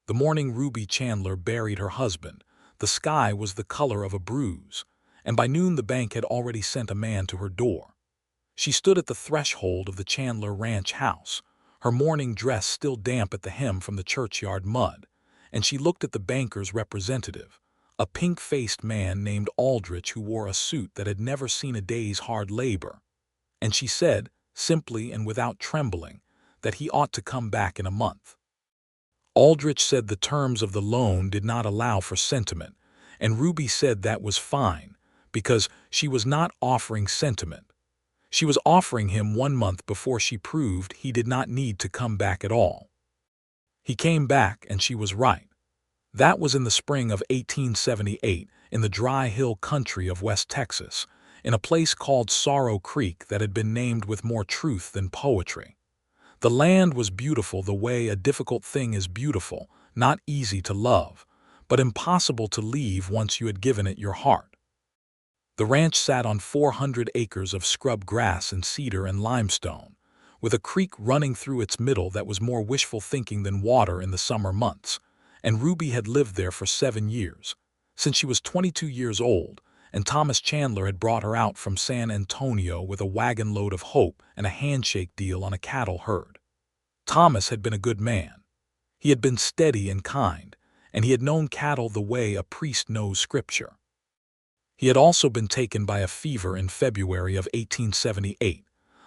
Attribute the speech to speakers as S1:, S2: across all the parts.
S1: The morning Ruby Chandler buried her husband, the sky was the color of a bruise, and by noon the bank had already sent a man to her door. She stood at the threshold of the Chandler ranch house, her mourning dress still damp at the hem from the churchyard mud, and she looked at the banker's representative, a pink-faced man named Aldrich who wore a suit that had never seen a day's hard labor. And she said, simply and without trembling, that he ought to come back in a month. Aldrich said the terms of the loan did not allow for sentiment, and Ruby said that was fine, because she was not offering sentiment. She was offering him 1 month before she proved he did not need to come back at all. He came back, and she was right. That was in the spring of 1878, in the dry hill country of West Texas, in a place called Sorrow Creek that had been named with more truth than poetry. The land was beautiful the way a difficult thing is beautiful, not easy to love, but impossible to leave once you had given it your heart. The ranch sat on 400 acres of scrub grass and cedar and limestone, with a creek running through its middle that was more wishful thinking than water in the summer months, and Ruby had lived there for 7 years, since she was 22 years old, and Thomas Chandler had brought her out from San Antonio with a wagon load of hope and a handshake deal on a cattle herd. Thomas had been a good man. He had been steady and kind, and he had known cattle the way a priest knows Scripture. He had also been taken by a fever in February of 1878,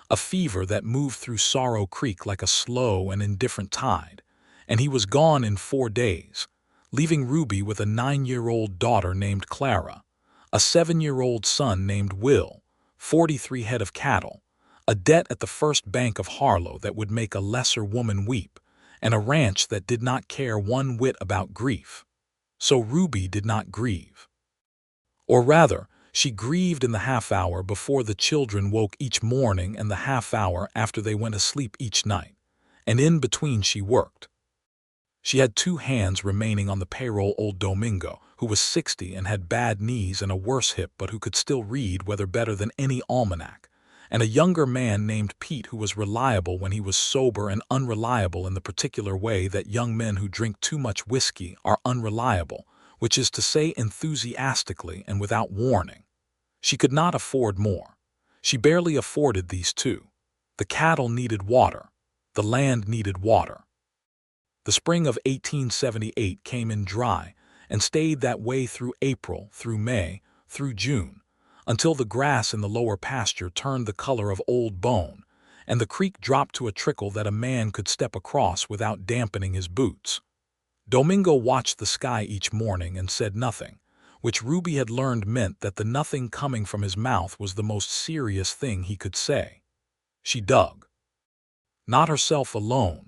S1: a fever that moved through Sorrow Creek like a slow and indifferent tide, and he was gone in 4 days, leaving Ruby with a 9-year-old daughter named Clara, a 7-year-old son named Will, 43 head of cattle, a debt at the First Bank of Harlow that would make a lesser woman weep, and a ranch that did not care one whit about grief. So Ruby did not grieve. Or rather, she grieved in the half-hour before the children woke each morning and the half-hour after they went asleep each night, and in between she worked. She had 2 hands remaining on the payroll: old Domingo, who was 60 and had bad knees and a worse hip but who could still read weather better than any almanac, and a younger man named Pete who was reliable when he was sober and unreliable in the particular way that young men who drink too much whiskey are unreliable, which is to say enthusiastically and without warning. She could not afford more. She barely afforded these 2. The cattle needed water. The land needed water. The spring of 1878 came in dry and stayed that way through April, through May, through June, until the grass in the lower pasture turned the color of old bone, and the creek dropped to a trickle that a man could step across without dampening his boots. Domingo watched the sky each morning and said nothing, which Ruby had learned meant that the nothing coming from his mouth was the most serious thing he could say. She dug. Not herself alone.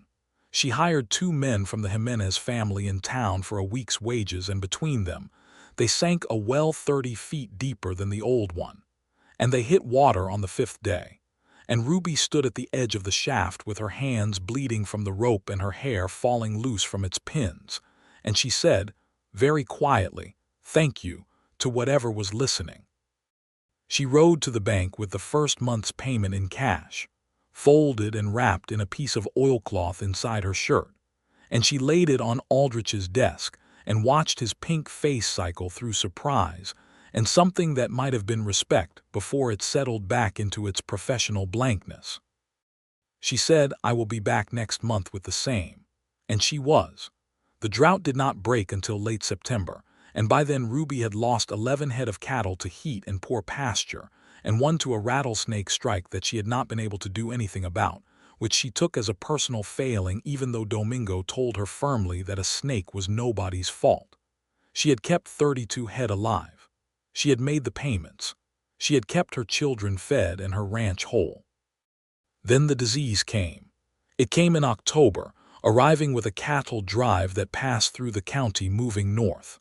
S1: She hired 2 men from the Jimenez family in town for a week's wages, and between them, they sank a well 30 feet deeper than the old one, and they hit water on the 5th day, and Ruby stood at the edge of the shaft with her hands bleeding from the rope and her hair falling loose from its pins, and she said, very quietly, "Thank you," to whatever was listening. She rode to the bank with the first month's payment in cash, folded and wrapped in a piece of oilcloth inside her shirt, and she laid it on Aldrich's desk and watched his pink face cycle through surprise and something that might have been respect before it settled back into its professional blankness. She said, "I will be back next month with the same," and she was. The drought did not break until late September, and by then Ruby had lost 11 head of cattle to heat and poor pasture, and 1 to a rattlesnake strike that she had not been able to do anything about, which she took as a personal failing even though Domingo told her firmly that a snake was nobody's fault. She had kept 32 head alive. She had made the payments. She had kept her children fed and her ranch whole. Then the disease came. It came in October, arriving with a cattle drive that passed through the county moving north.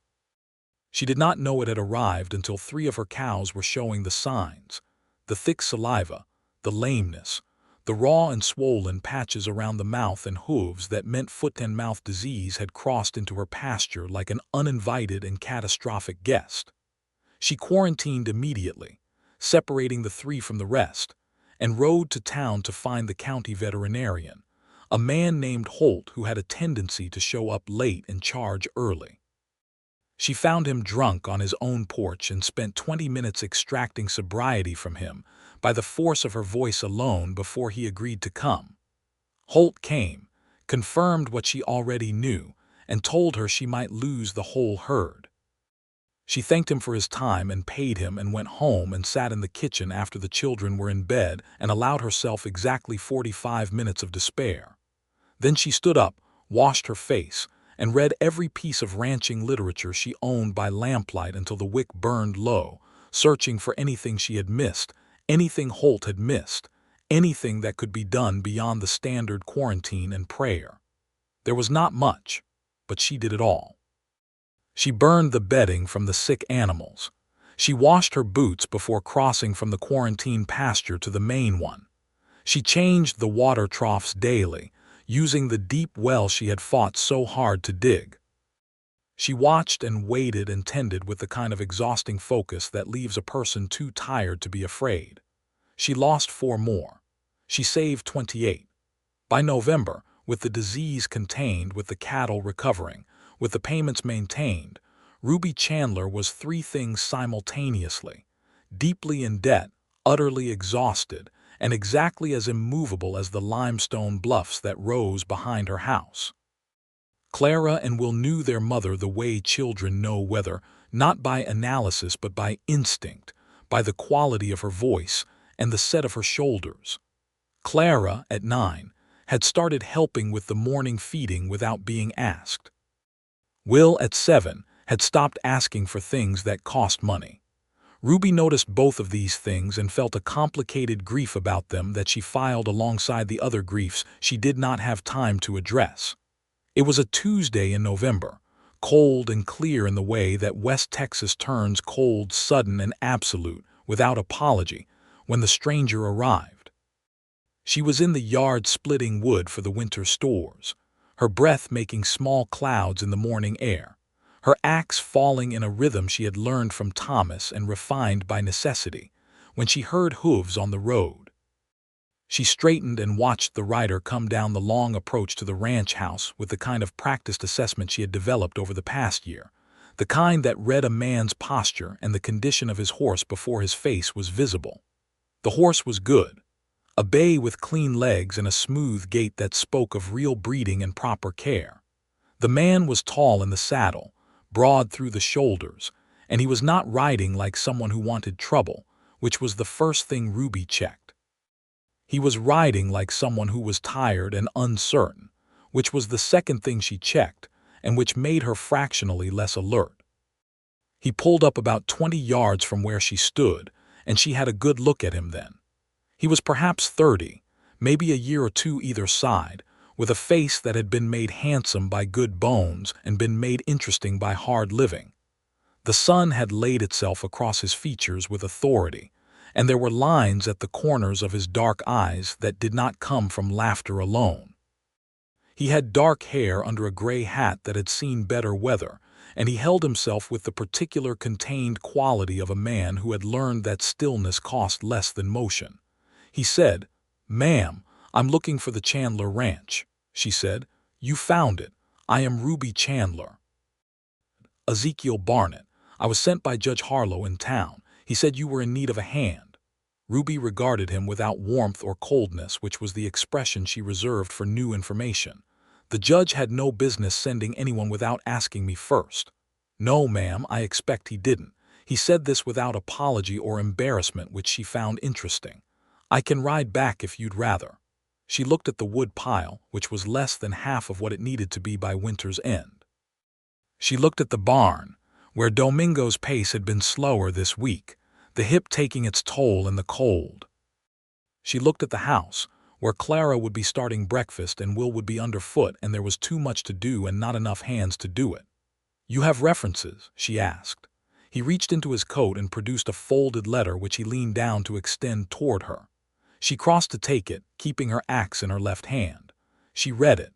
S1: She did not know it had arrived until 3 of her cows were showing the signs: the thick saliva, the lameness, the raw and swollen patches around the mouth and hooves that meant foot-and-mouth disease had crossed into her pasture like an uninvited and catastrophic guest. She quarantined immediately, separating the 3 from the rest, and rode to town to find the county veterinarian, a man named Holt who had a tendency to show up late and charge early. She found him drunk on his own porch and spent 20 minutes extracting sobriety from him by the force of her voice alone before he agreed to come. Holt came, confirmed what she already knew, and told her she might lose the whole herd. She thanked him for his time and paid him and went home and sat in the kitchen after the children were in bed and allowed herself exactly 45 minutes of despair. Then she stood up, washed her face, and read every piece of ranching literature she owned by lamplight until the wick burned low, searching for anything she had missed, anything Holt had missed, anything that could be done beyond the standard quarantine and prayer. There was not much, but she did it all. She burned the bedding from the sick animals. She washed her boots before crossing from the quarantine pasture to the main one. She changed the water troughs daily, using the deep well she had fought so hard to dig. She watched and waited and tended with the kind of exhausting focus that leaves a person too tired to be afraid. She lost 4 more. She saved 28. By November, with the disease contained, with the cattle recovering, with the payments maintained, Ruby Chandler was 3 things simultaneously: deeply in debt, utterly exhausted, and exactly as immovable as the limestone bluffs that rose behind her house. Clara and Will knew their mother the way children know weather, not by analysis but by instinct, by the quality of her voice and the set of her shoulders. Clara, at 9, had started helping with the morning feeding without being asked. Will, at 7, had stopped asking for things that cost money. Ruby noticed both of these things and felt a complicated grief about them that she filed alongside the other griefs she did not have time to address. It was a Tuesday in November, cold and clear in the way that West Texas turns cold, sudden, and absolute, without apology, when the stranger arrived. She was in the yard splitting wood for the winter stores, her breath making small clouds in the morning air, her axe falling in a rhythm she had learned from Thomas and refined by necessity, when she heard hooves on the road. She straightened and watched the rider come down the long approach to the ranch house with the kind of practiced assessment she had developed over the past year, the kind that read a man's posture and the condition of his horse before his face was visible. The horse was good, a bay with clean legs and a smooth gait that spoke of real breeding and proper care. The man was tall in the saddle, broad through the shoulders, and he was not riding like someone who wanted trouble, which was the first thing Ruby checked. He was riding like someone who was tired and uncertain, which was the second thing she checked, and which made her fractionally less alert. He pulled up about 20 yards from where she stood, and she had a good look at him then. He was perhaps 30, maybe a year or 2 either side, with a face that had been made handsome by good bones and been made interesting by hard living. The sun had laid itself across his features with authority, and there were lines at the corners of his dark eyes that did not come from laughter alone. He had dark hair under a gray hat that had seen better weather, and he held himself with the particular contained quality of a man who had learned that stillness cost less than motion. He said, "Ma'am, I'm looking for the Chandler Ranch." She said, "You found it. I am Ruby Chandler." "Ezekiel Barnett. I was sent by Judge Harlow in town. He said you were in need of a hand." Ruby regarded him without warmth or coldness, which was the expression she reserved for new information. "The judge had no business sending anyone without asking me first." "No, ma'am, I expect he didn't." He said this without apology or embarrassment, which she found interesting. "I can ride back if you'd rather." She looked at the wood pile, which was less than half of what it needed to be by winter's end. She looked at the barn, where Domingo's pace had been slower this week, the hip taking its toll in the cold. She looked at the house, where Clara would be starting breakfast and Will would be underfoot, and there was too much to do and not enough hands to do it. "You have references?" she asked. He reached into his coat and produced a folded letter which he leaned down to extend toward her. She crossed to take it, keeping her axe in her left hand. She read it.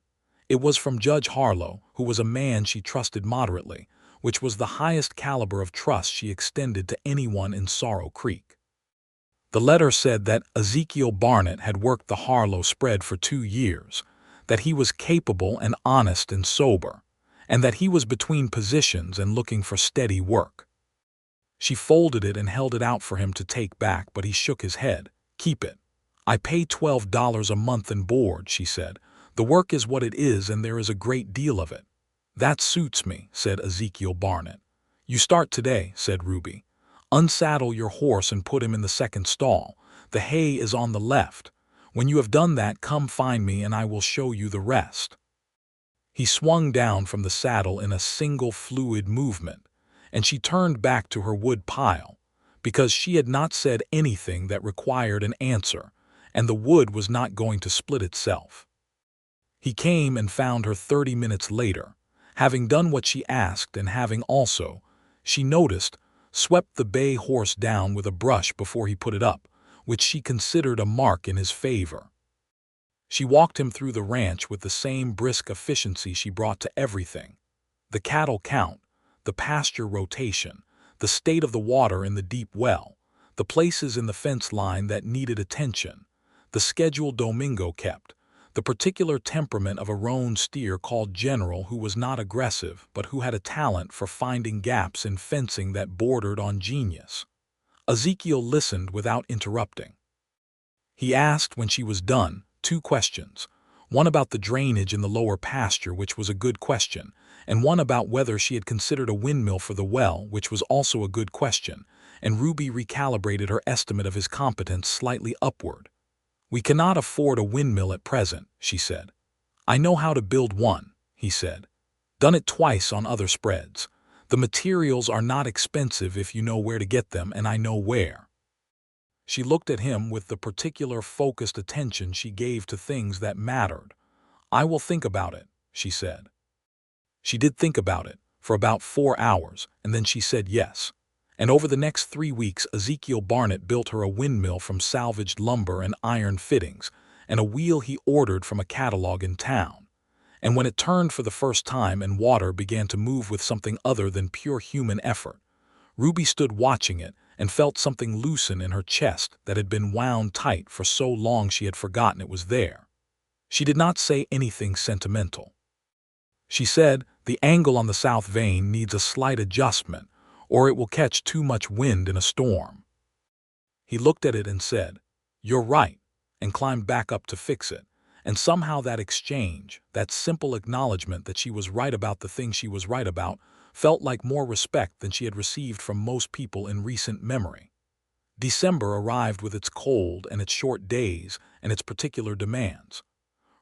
S1: It was from Judge Harlow, who was a man she trusted moderately, which was the highest caliber of trust she extended to anyone in Sorrow Creek. The letter said that Ezekiel Barnett had worked the Harlow spread for 2 years, that he was capable and honest and sober, and that he was between positions and looking for steady work. She folded it and held it out for him to take back, but he shook his head. "Keep it. I pay $12 a month and board," she said. "The work is what it is, and there is a great deal of it." "That suits me," said Ezekiel Barnett. "You start today," said Ruby. "Unsaddle your horse and put him in the second stall. The hay is on the left. When you have done that, come find me and I will show you the rest." He swung down from the saddle in a single fluid movement, and she turned back to her wood pile, because she had not said anything that required an answer, and the wood was not going to split itself. He came and found her 30 minutes later, having done what she asked and having also, she noticed, swept the bay horse down with a brush before he put it up, which she considered a mark in his favor. She walked him through the ranch with the same brisk efficiency she brought to everything: the cattle count, the pasture rotation, the state of the water in the deep well, the places in the fence line that needed attention, the schedule Domingo kept, the particular temperament of a roan steer called General, who was not aggressive but who had a talent for finding gaps in fencing that bordered on genius. Ezekiel listened without interrupting. He asked, when she was done, 2 questions, one about the drainage in the lower pasture, which was a good question, and one about whether she had considered a windmill for the well, which was also a good question, and Ruby recalibrated her estimate of his competence slightly upward. "We cannot afford a windmill at present," she said. "I know how to build one," he said. "Done it twice on other spreads. The materials are not expensive if you know where to get them, and I know where." She looked at him with the particular focused attention she gave to things that mattered. "I will think about it," she said. She did think about it for about 4 hours, and then she said yes. And over the next 3 weeks, Ezekiel Barnett built her a windmill from salvaged lumber and iron fittings, and a wheel he ordered from a catalog in town. And when it turned for the first time and water began to move with something other than pure human effort, Ruby stood watching it and felt something loosen in her chest that had been wound tight for so long she had forgotten it was there. She did not say anything sentimental. She said, "The angle on the south vane needs a slight adjustment, or it will catch too much wind in a storm." He looked at it and said, "You're right," and climbed back up to fix it. And somehow that exchange, that simple acknowledgement that she was right about the thing she was right about, felt like more respect than she had received from most people in recent memory. December arrived with its cold and its short days and its particular demands.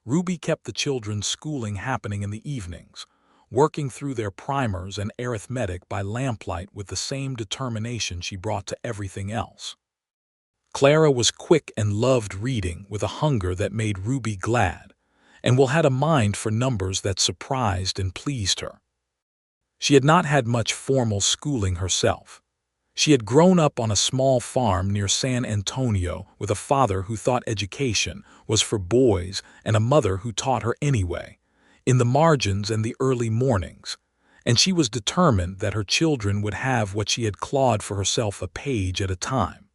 S1: Ruby kept the children's schooling happening in the evenings, working through their primers and arithmetic by lamplight with the same determination she brought to everything else. Clara was quick and loved reading with a hunger that made Ruby glad, and Will had a mind for numbers that surprised and pleased her. She had not had much formal schooling herself. She had grown up on a small farm near San Antonio with a father who thought education was for boys and a mother who taught her anyway, in the margins and the early mornings, and she was determined that her children would have what she had clawed for herself, a page at a time.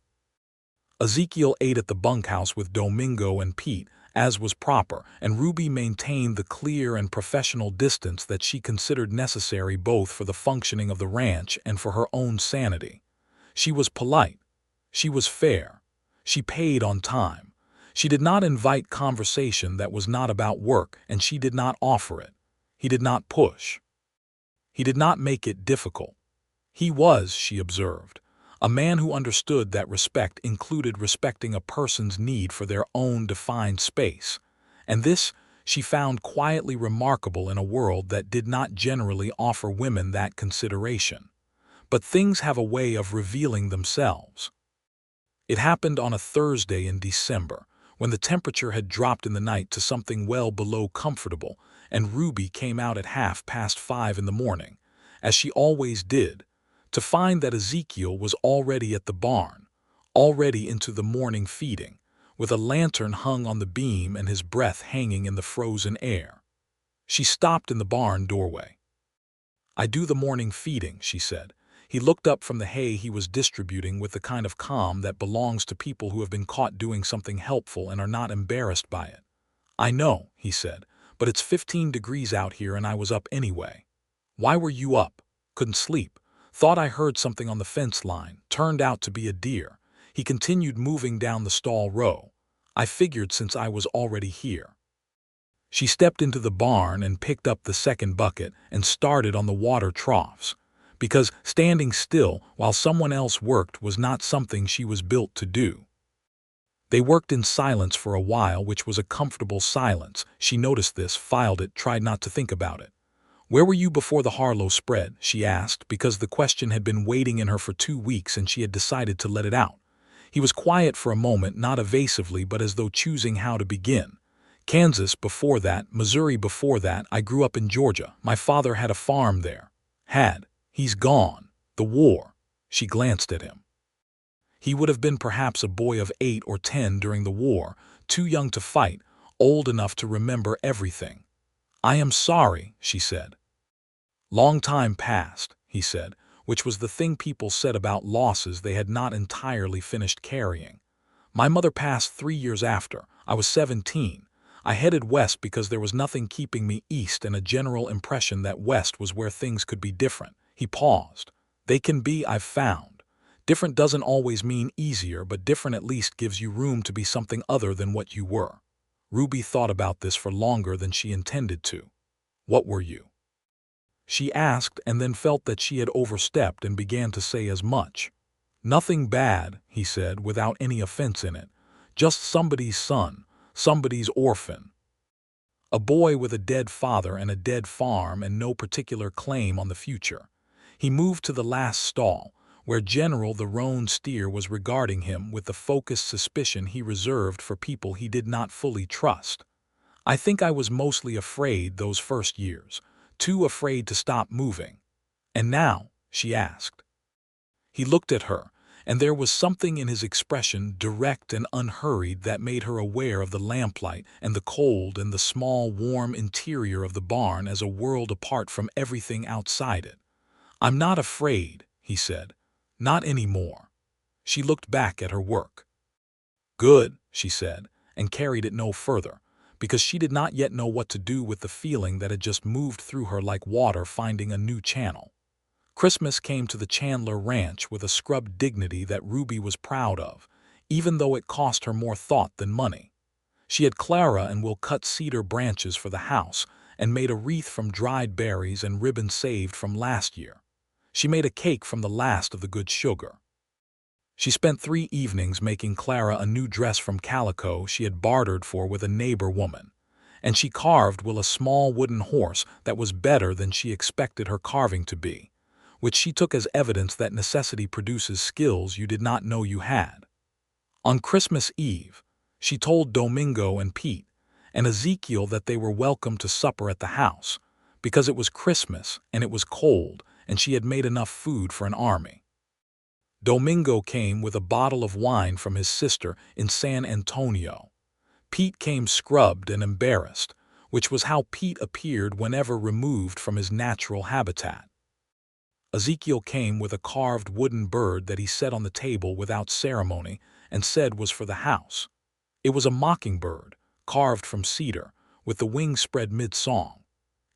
S1: Ezekiel ate at the bunkhouse with Domingo and Pete, as was proper, and Ruby maintained the clear and professional distance that she considered necessary both for the functioning of the ranch and for her own sanity. She was polite. She was fair. She paid on time. She did not invite conversation that was not about work, and she did not offer it. He did not push. He did not make it difficult. He was, she observed, a man who understood that respect included respecting a person's need for their own defined space, and this she found quietly remarkable in a world that did not generally offer women that consideration. But things have a way of revealing themselves. It happened on a Thursday in December, when the temperature had dropped in the night to something well below comfortable, and Ruby came out at 5:30 in the morning, as she always did, to find that Ezekiel was already at the barn, already into the morning feeding, with a lantern hung on the beam and his breath hanging in the frozen air. She stopped in the barn doorway. "I do the morning feeding," she said. He looked up from the hay he was distributing with the kind of calm that belongs to people who have been caught doing something helpful and are not embarrassed by it. "I know," he said, but it's 15 degrees out here and I was up anyway. Why were you up? Couldn't sleep. Thought I heard something on the fence line. Turned out to be a deer. He continued moving down the stall row. I figured since I was already here. She stepped into the barn and picked up the second bucket and started on the water troughs, because standing still while someone else worked was not something she was built to do. They worked in silence for a while, which was a comfortable silence. She noticed this, filed it, tried not to think about it. Where were you before the Harlow spread? She asked, because the question had been waiting in her for 2 weeks and she had decided to let it out. He was quiet for a moment, not evasively, but as though choosing how to begin. Kansas before that, Missouri before that. I grew up in Georgia. My father had a farm there. Had. He's gone. The war. She glanced at him. He would have been perhaps a boy of 8 or 10 during the war, too young to fight, old enough to remember everything. I am sorry, she said. Long time passed, he said, which was the thing people said about losses they had not entirely finished carrying. My mother passed 3 years after. I was 17. I headed west because there was nothing keeping me east and a general impression that west was where things could be different. He paused. They can be, I've found. Different doesn't always mean easier, but different at least gives you room to be something other than what you were. Ruby thought about this for longer than she intended to. What were you? She asked, and then felt that she had overstepped and began to say as much. Nothing bad, he said, without any offense in it. Just somebody's son, somebody's orphan. A boy with a dead father and a dead farm and no particular claim on the future. He moved to the last stall, where General the roan steer was regarding him with the focused suspicion he reserved for people he did not fully trust. I think I was mostly afraid those first years, too afraid to stop moving. And now? She asked. He looked at her, and there was something in his expression, direct and unhurried, that made her aware of the lamplight and the cold and the small, warm interior of the barn as a world apart from everything outside it. I'm not afraid, he said. Not anymore. She looked back at her work. Good, she said, and carried it no further, because she did not yet know what to do with the feeling that had just moved through her like water finding a new channel. Christmas came to the Chandler ranch with a scrubbed dignity that Ruby was proud of, even though it cost her more thought than money. She had Clara and Will cut cedar branches for the house and made a wreath from dried berries and ribbon saved from last year. She made a cake from the last of the good sugar. She spent 3 evenings making Clara a new dress from calico she had bartered for with a neighbor woman, and she carved Will a small wooden horse that was better than she expected her carving to be, which she took as evidence that necessity produces skills you did not know you had. On Christmas Eve, she told Domingo and Pete and Ezekiel that they were welcome to supper at the house, because it was Christmas and it was cold and she had made enough food for an army. Domingo came with a bottle of wine from his sister in San Antonio. Pete came scrubbed and embarrassed, which was how Pete appeared whenever removed from his natural habitat. Ezekiel came with a carved wooden bird that he set on the table without ceremony and said was for the house. It was a mockingbird, carved from cedar, with the wings spread mid-song.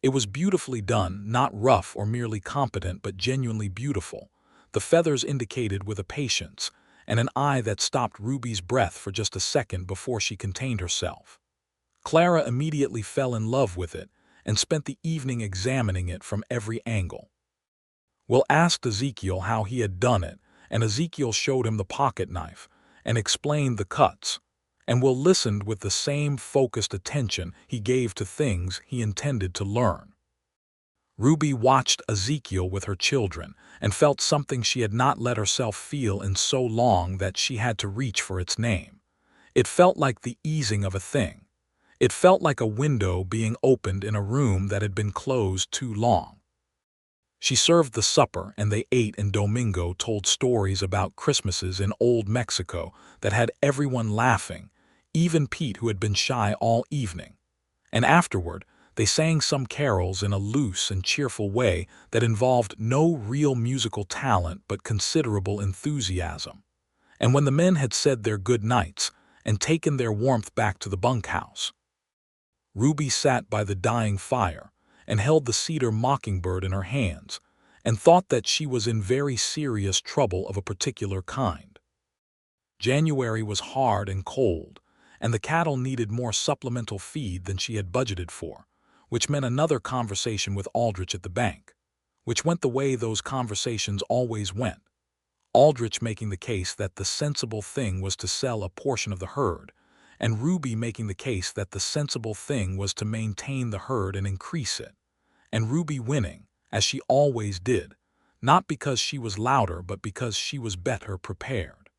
S1: It was beautifully done, not rough or merely competent, but genuinely beautiful. The feathers indicated with a patience, and an eye that stopped Ruby's breath for just a second before she contained herself. Clara immediately fell in love with it and spent the evening examining it from every angle. Will asked Ezekiel how he had done it, and Ezekiel showed him the pocket knife and explained the cuts, and Will listened with the same focused attention he gave to things he intended to learn. Ruby watched Ezekiel with her children and felt something she had not let herself feel in so long that she had to reach for its name. It felt like the easing of a thing. It felt like a window being opened in a room that had been closed too long. She served the supper and they ate, and Domingo told stories about Christmases in old Mexico that had everyone laughing, even Pete, who had been shy all evening. And afterward, they sang some carols in a loose and cheerful way that involved no real musical talent but considerable enthusiasm. And when the men had said their good nights and taken their warmth back to the bunkhouse, Ruby sat by the dying fire and held the cedar mockingbird in her hands and thought that she was in very serious trouble of a particular kind. January was hard and cold, and the cattle needed more supplemental feed than she had budgeted for, which meant another conversation with Aldrich at the bank, which went the way those conversations always went. Aldrich making the case that the sensible thing was to sell a portion of the herd, and Ruby making the case that the sensible thing was to maintain the herd and increase it, and Ruby winning, as she always did, not because she was louder but because she was better prepared.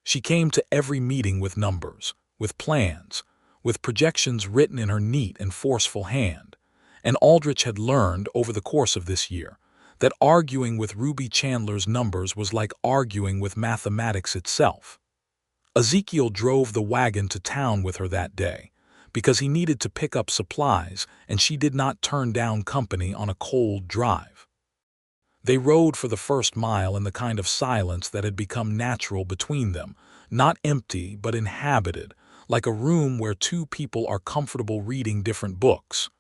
S1: She came to every meeting with numbers, with plans, with projections written in her neat and forceful hand, and Aldrich had learned over the course of this year that arguing with Ruby Chandler's numbers was like arguing with mathematics itself. Ezekiel drove the wagon to town with her that day because he needed to pick up supplies, and she did not turn down company on a cold drive. They rode for the first mile in the kind of silence that had become natural between them, not empty but inhabited, like a room where two people are comfortable reading different books.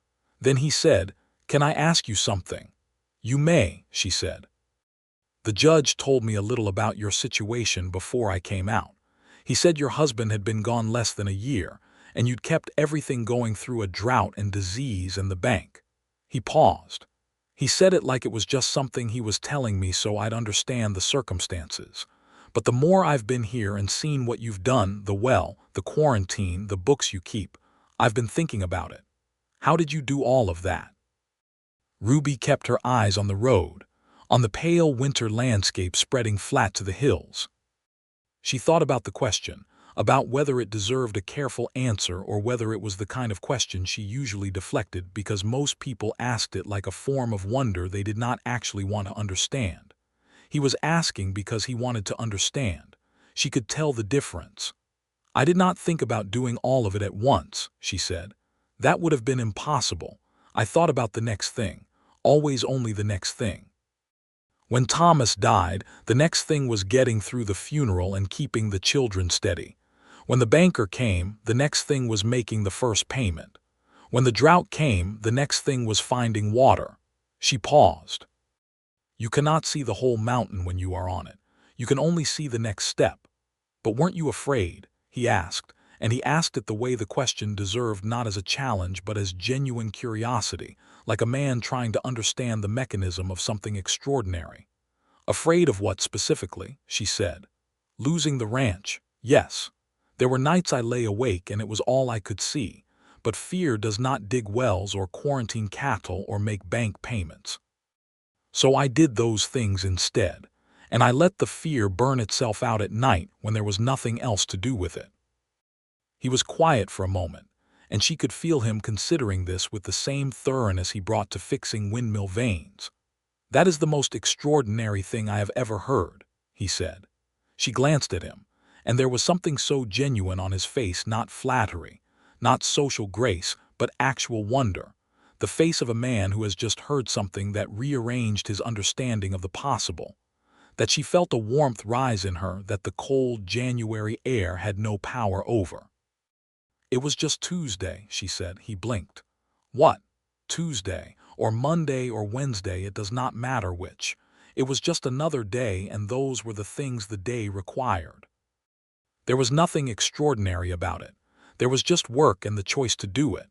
S1: Then he said, "Can I ask you something?" "You may," she said. "The judge told me a little about your situation before I came out. He said your husband had been gone less than a year, and you'd kept everything going through a drought and disease and the bank." He paused. He said it like it was just something he was telling me so I'd understand the circumstances. "But the more I've been here and seen what you've done, the well, the quarantine, the books you keep, I've been thinking about it. How did you do all of that?" Ruby kept her eyes on the road, on the pale winter landscape spreading flat to the hills. She thought about the question, about whether it deserved a careful answer or whether it was the kind of question she usually deflected because most people asked it like a form of wonder they did not actually want to understand. He was asking because he wanted to understand. She could tell the difference. "I did not think about doing all of it at once," she said. "That would have been impossible. I thought about the next thing, always only the next thing. When Thomas died, the next thing was getting through the funeral and keeping the children steady. When the banker came, the next thing was making the first payment. When the drought came, the next thing was finding water." She paused. "You cannot see the whole mountain when you are on it. You can only see the next step. But weren't you afraid?" he asked, and he asked it the way the question deserved, not as a challenge but as genuine curiosity, like a man trying to understand the mechanism of something extraordinary. "Afraid of what specifically?" she said. "Losing the ranch, yes. There were nights I lay awake and it was all I could see, but fear does not dig wells or quarantine cattle or make bank payments. So I did those things instead, and I let the fear burn itself out at night when there was nothing else to do with it." He was quiet for a moment, and she could feel him considering this with the same thoroughness he brought to fixing windmill vanes. "That is the most extraordinary thing I have ever heard," he said. She glanced at him, and there was something so genuine on his face, not flattery, not social grace, but actual wonder, the face of a man who has just heard something that rearranged his understanding of the possible, that she felt a warmth rise in her that the cold January air had no power over. "It was just Tuesday," she said. He blinked. "What? Tuesday, or Monday or Wednesday, it does not matter which. It was just another day, and those were the things the day required. There was nothing extraordinary about it. There was just work and the choice to do it."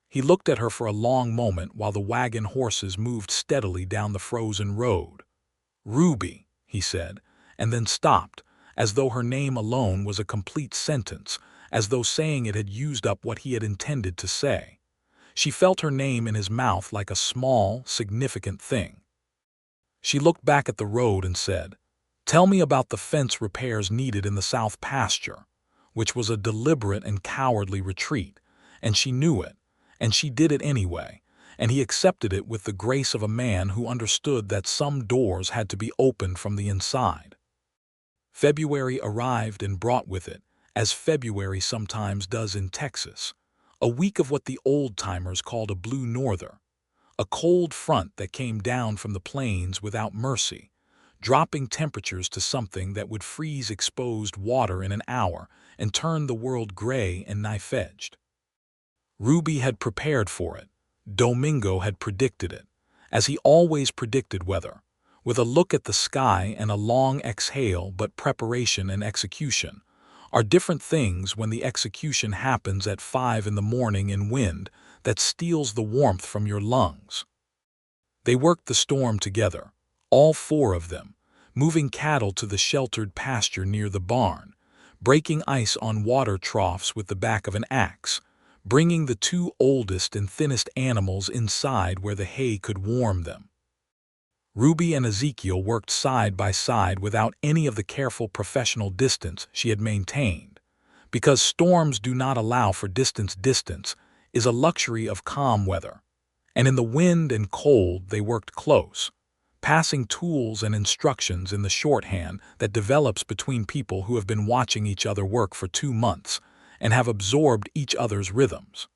S1: He looked at her for a long moment while the wagon horses moved steadily down the frozen road. "Ruby," he said, and then stopped, as though her name alone was a complete sentence, as though saying it had used up what he had intended to say. She felt her name in his mouth like a small, significant thing. She looked back at the road and said, "Tell me about the fence repairs needed in the south pasture," which was a deliberate and cowardly retreat, and she knew it, and she did it anyway, and he accepted it with the grace of a man who understood that some doors had to be opened from the inside. February arrived and brought with it, as February sometimes does in Texas, a week of what the old-timers called a blue norther, a cold front that came down from the plains without mercy, dropping temperatures to something that would freeze exposed water in an hour and turn the world gray and knife-edged. Ruby had prepared for it. Domingo had predicted it, as he always predicted weather, with a look at the sky and a long exhale. But preparation and execution are different things when the execution happens at 5 in the morning in wind that steals the warmth from your lungs. They worked the storm together, all four of them, moving cattle to the sheltered pasture near the barn, breaking ice on water troughs with the back of an axe, bringing the two oldest and thinnest animals inside where the hay could warm them. Ruby and Ezekiel worked side by side without any of the careful professional distance she had maintained, because storms do not allow for distance. Distance is a luxury of calm weather, and in the wind and cold they worked close, passing tools and instructions in the shorthand that develops between people who have been watching each other work for 2 months and have absorbed each other's rhythms.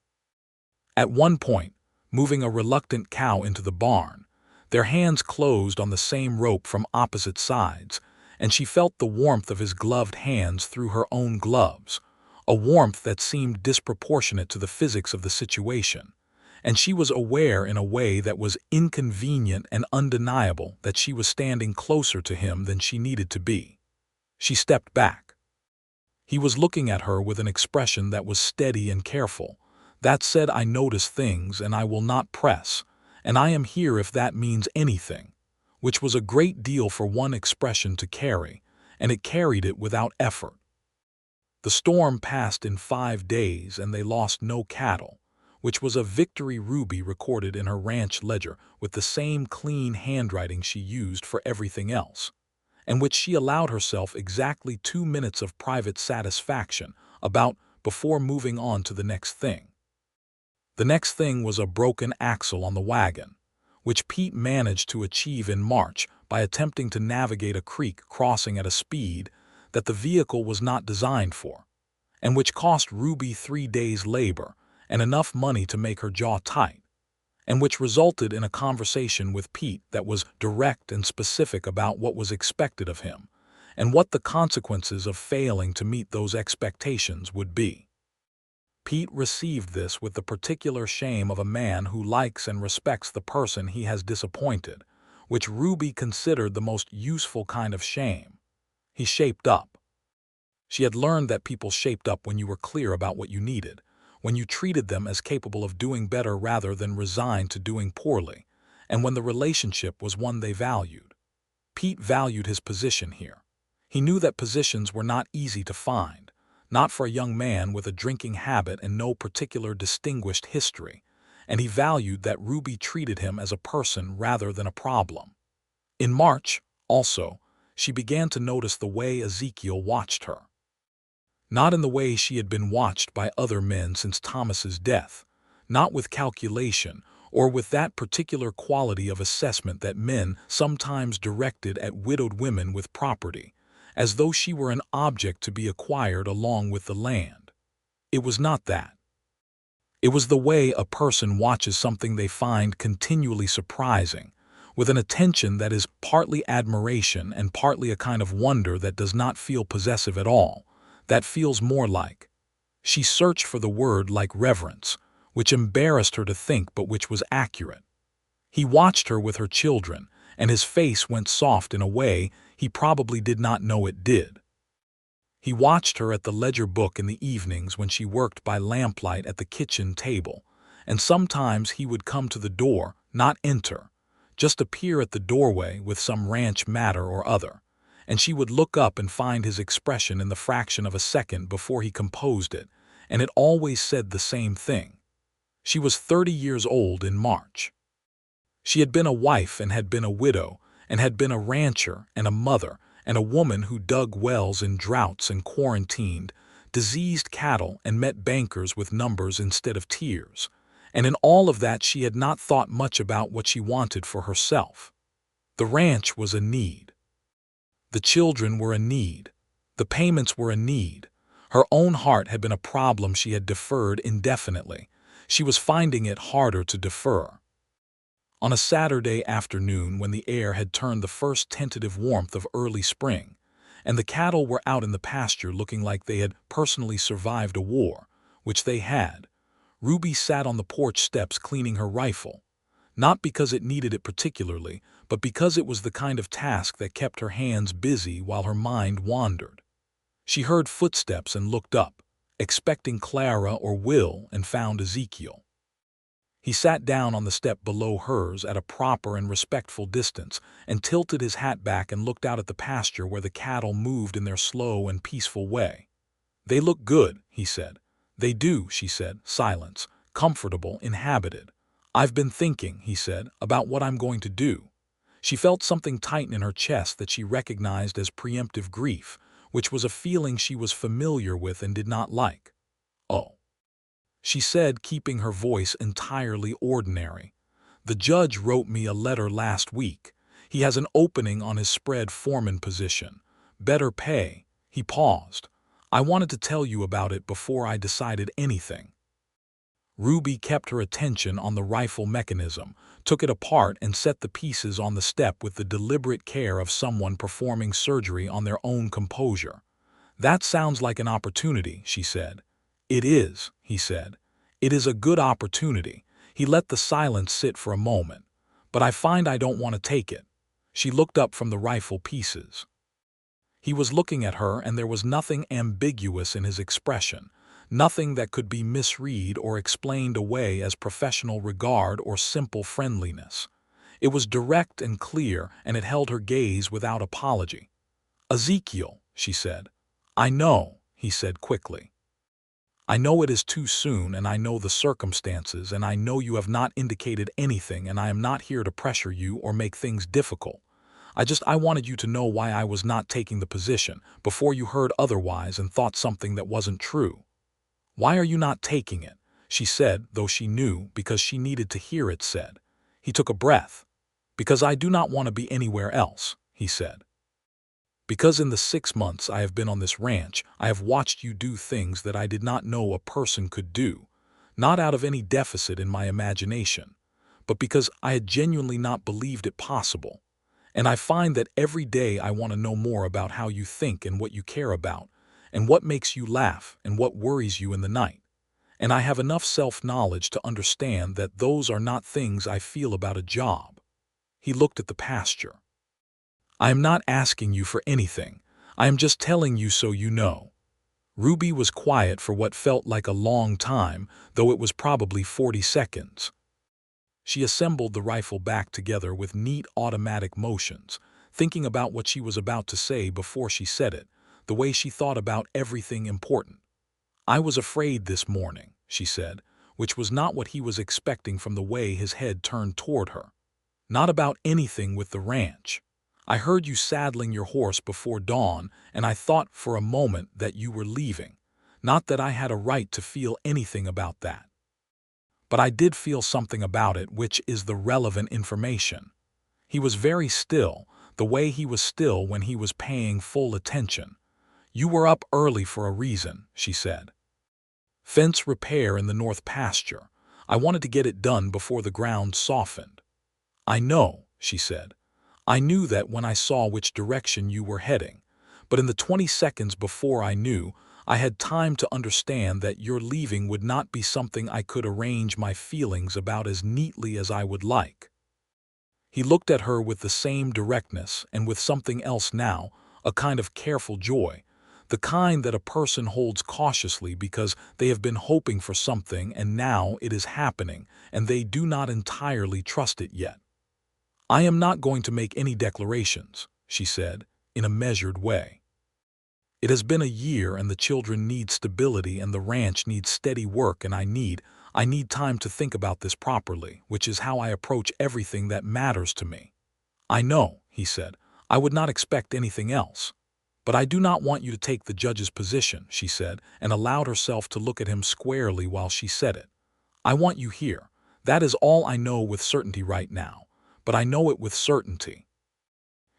S1: At one point, moving a reluctant cow into the barn, their hands closed on the same rope from opposite sides, and she felt the warmth of his gloved hands through her own gloves, a warmth that seemed disproportionate to the physics of the situation, and she was aware in a way that was inconvenient and undeniable that she was standing closer to him than she needed to be. She stepped back. He was looking at her with an expression that was steady and careful, that said, "I notice things and I will not press, and I am here if that means anything," which was a great deal for one expression to carry, and it carried it without effort. The storm passed in 5 days and they lost no cattle, which was a victory Ruby recorded in her ranch ledger with the same clean handwriting she used for everything else, and which she allowed herself exactly 2 minutes of private satisfaction about before moving on to the next thing. The next thing was a broken axle on the wagon, which Pete managed to achieve in March by attempting to navigate a creek crossing at a speed that the vehicle was not designed for, and which cost Ruby 3 days' labor and enough money to make her jaw tight, and which resulted in a conversation with Pete that was direct and specific about what was expected of him and what the consequences of failing to meet those expectations would be. Pete received this with the particular shame of a man who likes and respects the person he has disappointed, which Ruby considered the most useful kind of shame. He shaped up. She had learned that people shaped up when you were clear about what you needed, when you treated them as capable of doing better rather than resigned to doing poorly, and when the relationship was one they valued. Pete valued his position here. He knew that positions were not easy to find, not for a young man with a drinking habit and no particular distinguished history, and he valued that Ruby treated him as a person rather than a problem. In March, also, she began to notice the way Ezekiel watched her. Not in the way she had been watched by other men since Thomas's death, not with calculation or with that particular quality of assessment that men sometimes directed at widowed women with property, as though she were an object to be acquired along with the land. It was not that. It was the way a person watches something they find continually surprising, with an attention that is partly admiration and partly a kind of wonder that does not feel possessive at all, that feels more like. She searched for the word like reverence, which embarrassed her to think but which was accurate. He watched her with her children, and his face went soft in a way he probably did not know it did. He watched her at the ledger book in the evenings when she worked by lamplight at the kitchen table, and sometimes he would come to the door, not enter, just appear at the doorway with some ranch matter or other, and she would look up and find his expression in the fraction of a second before he composed it, and it always said the same thing. She was 30 years old in March. She had been a wife and had been a widow, and had been a rancher and a mother and a woman who dug wells in droughts and quarantined diseased cattle and met bankers with numbers instead of tears, and in all of that she had not thought much about what she wanted for herself. The ranch was a need. The children were a need. The payments were a need. Her own heart had been a problem she had deferred indefinitely. She was finding it harder to defer. On a Saturday afternoon when the air had turned the first tentative warmth of early spring, and the cattle were out in the pasture looking like they had personally survived a war, which they had, Ruby sat on the porch steps cleaning her rifle, not because it needed it particularly, but because it was the kind of task that kept her hands busy while her mind wandered. She heard footsteps and looked up, expecting Clara or Will, and found Ezekiel. He sat down on the step below hers at a proper and respectful distance and tilted his hat back and looked out at the pasture where the cattle moved in their slow and peaceful way. "They look good," he said. "They do," she said. Silence. Comfortable, inhabited. "I've been thinking," he said, "about what I'm going to do." She felt something tighten in her chest that she recognized as preemptive grief, which was a feeling she was familiar with and did not like. "Oh," she said, keeping her voice entirely ordinary. "The judge wrote me a letter last week. He has an opening on his spread foreman position. Better pay." He paused. "I wanted to tell you about it before I decided anything." Ruby kept her attention on the rifle mechanism, took it apart and set the pieces on the step with the deliberate care of someone performing surgery on their own composure. "That sounds like an opportunity," she said. "It is," he said. "It is a good opportunity." He let the silence sit for a moment. "But I find I don't want to take it." She looked up from the rifle pieces. He was looking at her, and there was nothing ambiguous in his expression, nothing that could be misread or explained away as professional regard or simple friendliness. It was direct and clear, and it held her gaze without apology. "Ezekiel," she said. "I know," he said quickly. "I know it is too soon, and I know the circumstances, and I know you have not indicated anything, and I am not here to pressure you or make things difficult. I wanted you to know why I was not taking the position, before you heard otherwise and thought something that wasn't true." "Why are you not taking it?" she said, though she knew, because she needed to hear it said. He took a breath. "Because I do not want to be anywhere else," he said. "Because in the 6 months I have been on this ranch, I have watched you do things that I did not know a person could do, not out of any deficit in my imagination, but because I had genuinely not believed it possible. And I find that every day I want to know more about how you think and what you care about, and what makes you laugh and what worries you in the night. And I have enough self-knowledge to understand that those are not things I feel about a job." He looked at the pasture. "I am not asking you for anything. I am just telling you so you know." Ruby was quiet for what felt like a long time, though it was probably 40 seconds. She assembled the rifle back together with neat automatic motions, thinking about what she was about to say before she said it, the way she thought about everything important. "I was afraid this morning," she said, which was not what he was expecting from the way his head turned toward her. "Not about anything with the ranch. I heard you saddling your horse before dawn, and I thought for a moment that you were leaving. Not that I had a right to feel anything about that. But I did feel something about it, which is the relevant information." He was very still, the way he was still when he was paying full attention. "You were up early for a reason," she said. "Fence repair in the north pasture. I wanted to get it done before the ground softened." "I know," she said. "I knew that when I saw which direction you were heading. But in the 20 seconds before I knew, I had time to understand that your leaving would not be something I could arrange my feelings about as neatly as I would like." He looked at her with the same directness and with something else now, a kind of careful joy, the kind that a person holds cautiously because they have been hoping for something and now it is happening and they do not entirely trust it yet. "I am not going to make any declarations," she said, in a measured way. "It has been a year and the children need stability and the ranch needs steady work, and I need time to think about this properly, which is how I approach everything that matters to me." "I know," he said. "I would not expect anything else. But I do not want you to take the judge's position," she said, and allowed herself to look at him squarely while she said it. "I want you here. That is all I know with certainty right now. But I know it with certainty."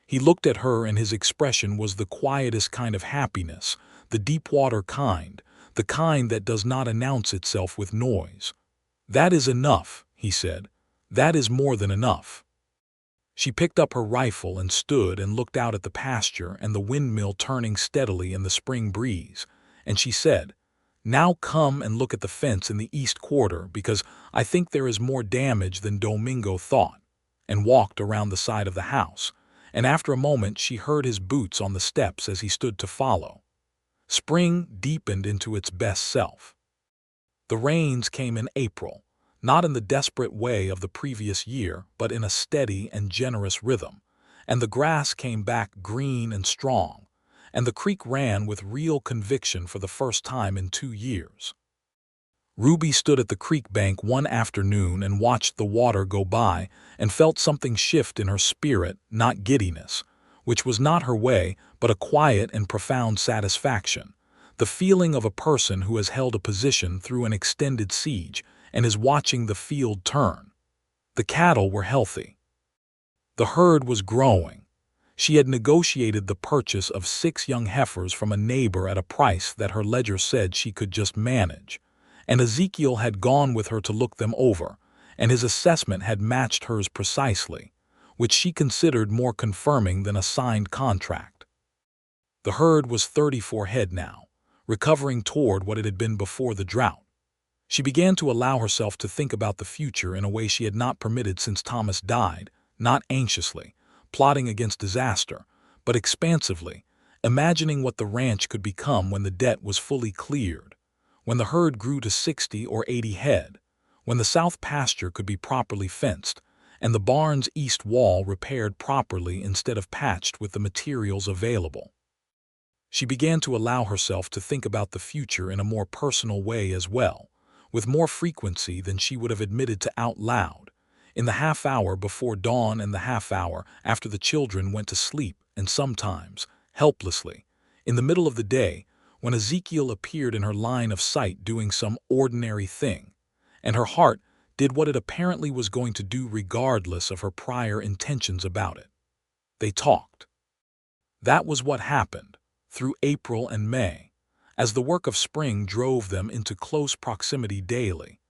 S1: He looked at her, and his expression was the quietest kind of happiness, the deep-water kind, the kind that does not announce itself with noise. "That is enough," he said. "That is more than enough." She picked up her rifle and stood and looked out at the pasture and the windmill turning steadily in the spring breeze, and she said, Now come and look at the fence in the east quarter, because I think there is more damage than Domingo thought," and walked around the side of the house, and after a moment she heard his boots on the steps as he stood to follow. Spring deepened into its best self. The rains came in April, not in the desperate way of the previous year, but in a steady and generous rhythm, and the grass came back green and strong, and the creek ran with real conviction for the first time in 2 years. Ruby stood at the creek bank one afternoon and watched the water go by and felt something shift in her spirit, not giddiness, which was not her way, but a quiet and profound satisfaction, the feeling of a person who has held a position through an extended siege and is watching the field turn. The cattle were healthy. The herd was growing. She had negotiated the purchase of 6 young heifers from a neighbor at a price that her ledger said she could just manage, and Ezekiel had gone with her to look them over, and his assessment had matched hers precisely, which she considered more confirming than a signed contract. The herd was 34 head now, recovering toward what it had been before the drought. She began to allow herself to think about the future in a way she had not permitted since Thomas died, not anxiously, plotting against disaster, but expansively, imagining what the ranch could become when the debt was fully cleared, when the herd grew to 60 or 80 head, when the south pasture could be properly fenced, and the barn's east wall repaired properly instead of patched with the materials available. She began to allow herself to think about the future in a more personal way as well, with more frequency than she would have admitted to out loud, in the half hour before dawn and the half hour after the children went to sleep, and sometimes, helplessly, in the middle of the day, when Ezekiel appeared in her line of sight doing some ordinary thing, and her heart did what it apparently was going to do regardless of her prior intentions about it. They talked. That was what happened, through April and May, as the work of spring drove them into close proximity daily,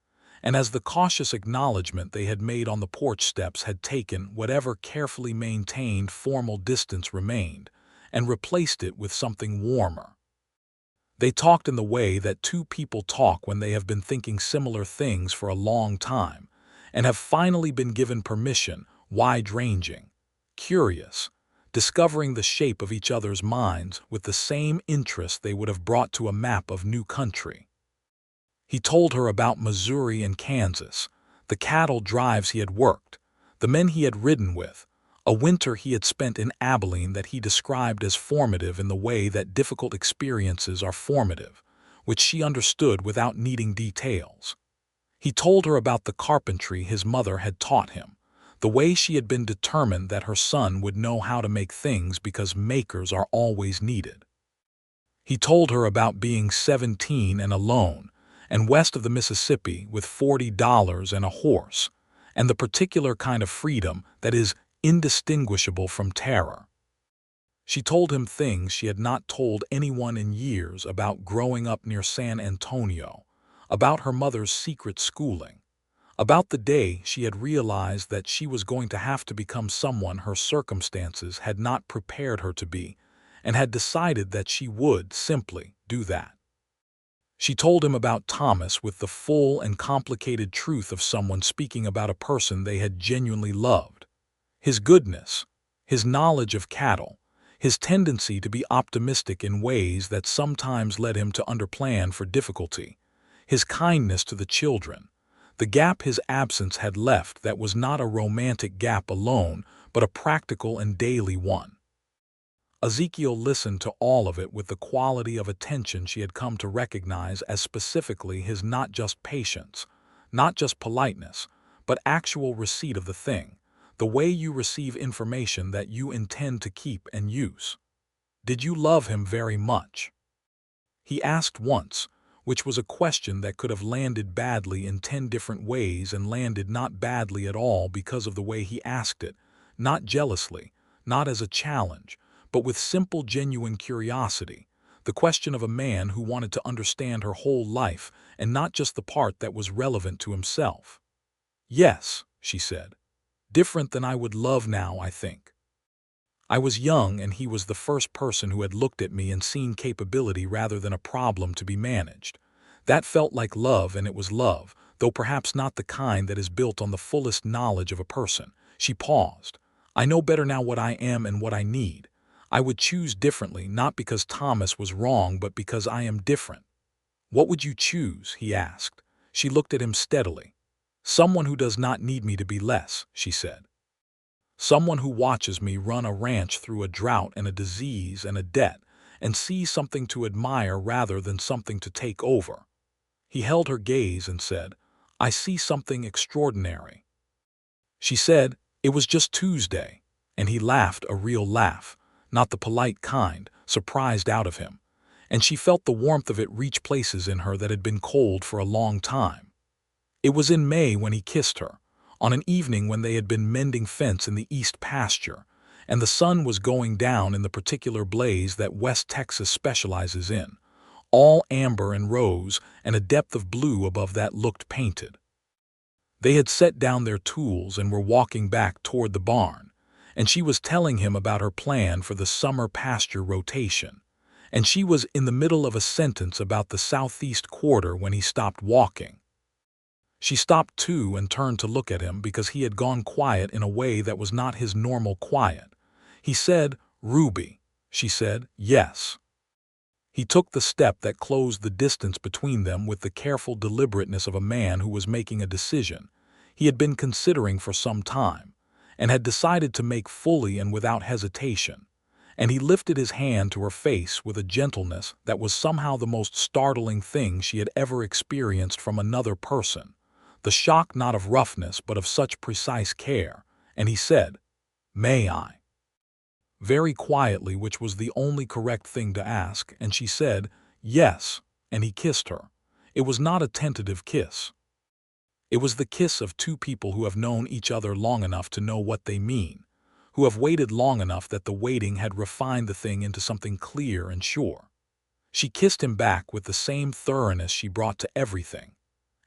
S1: and as the cautious acknowledgment they had made on the porch steps had taken whatever carefully maintained formal distance remained and replaced it with something warmer. They talked in the way that 2 people talk when they have been thinking similar things for a long time and have finally been given permission, wide-ranging, curious, discovering the shape of each other's minds with the same interest they would have brought to a map of new country. He told her about Missouri and Kansas, the cattle drives he had worked, the men he had ridden with, a winter he had spent in Abilene that he described as formative in the way that difficult experiences are formative, which she understood without needing details. He told her about the carpentry his mother had taught him, the way she had been determined that her son would know how to make things because makers are always needed. He told her about being 17 and alone, and west of the Mississippi with $40 and a horse, and the particular kind of freedom that is indistinguishable from terror. She told him things she had not told anyone in years about growing up near San Antonio, about her mother's secret schooling, about the day she had realized that she was going to have to become someone her circumstances had not prepared her to be, and had decided that she would simply do that. She told him about Thomas with the full and complicated truth of someone speaking about a person they had genuinely loved. His goodness, his knowledge of cattle, his tendency to be optimistic in ways that sometimes led him to underplan for difficulty, his kindness to the children, the gap his absence had left that was not a romantic gap alone, but a practical and daily one. Ezekiel listened to all of it with the quality of attention she had come to recognize as specifically his not just patience, not just politeness, but actual receipt of the thing, the way you receive information that you intend to keep and use. Did you love him very much? He asked once, which was a question that could have landed badly in 10 different ways and landed not badly at all because of the way he asked it, not jealously, not as a challenge, but with simple, genuine curiosity, the question of a man who wanted to understand her whole life and not just the part that was relevant to himself. "Yes," she said. "Different than I would love now, I think. I was young and he was the first person who had looked at me and seen capability rather than a problem to be managed. That felt like love, and it was love, though perhaps not the kind that is built on the fullest knowledge of a person. She paused. I know better now what I am and what I need. I would choose differently, not because Thomas was wrong, but because I am different. What would you choose? He asked. She looked at him steadily. Someone who does not need me to be less, she said. Someone who watches me run a ranch through a drought and a disease and a debt, and sees something to admire rather than something to take over. He held her gaze and said, I see something extraordinary. She said, it was just Tuesday, and he laughed a real laugh, not the polite kind, surprised out of him, and she felt the warmth of it reach places in her that had been cold for a long time. It was in May when he kissed her, on an evening when they had been mending fence in the east pasture, and the sun was going down in the particular blaze that West Texas specializes in, all amber and rose and a depth of blue above that looked painted. They had set down their tools and were walking back toward the barn, and she was telling him about her plan for the summer pasture rotation, and she was in the middle of a sentence about the southeast quarter when he stopped walking. She stopped too and turned to look at him because he had gone quiet in a way that was not his normal quiet. He said, Ruby. She said, yes. He took the step that closed the distance between them with the careful deliberateness of a man who was making a decision he had been considering for some time, and had decided to make fully and without hesitation, and he lifted his hand to her face with a gentleness that was somehow the most startling thing she had ever experienced from another person, the shock not of roughness but of such precise care, and he said, May I? Very quietly, which was the only correct thing to ask, and she said, yes, and he kissed her. It was not a tentative kiss. It was the kiss of two people who have known each other long enough to know what they mean, who have waited long enough that the waiting had refined the thing into something clear and sure. She kissed him back with the same thoroughness she brought to everything,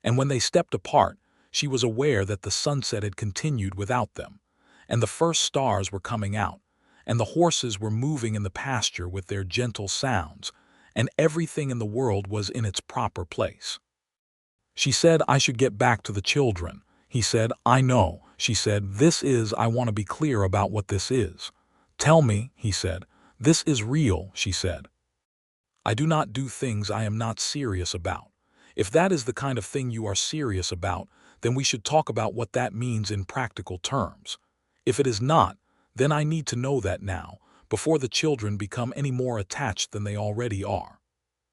S1: and when they stepped apart, she was aware that the sunset had continued without them, and the first stars were coming out, and the horses were moving in the pasture with their gentle sounds, and everything in the world was in its proper place. She said, I should get back to the children. He said, I know. She said, I want to be clear about what this is. Tell me, he said. This is real, she said. I do not do things I am not serious about. If that is the kind of thing you are serious about, then we should talk about what that means in practical terms. If it is not, then I need to know that now, before the children become any more attached than they already are.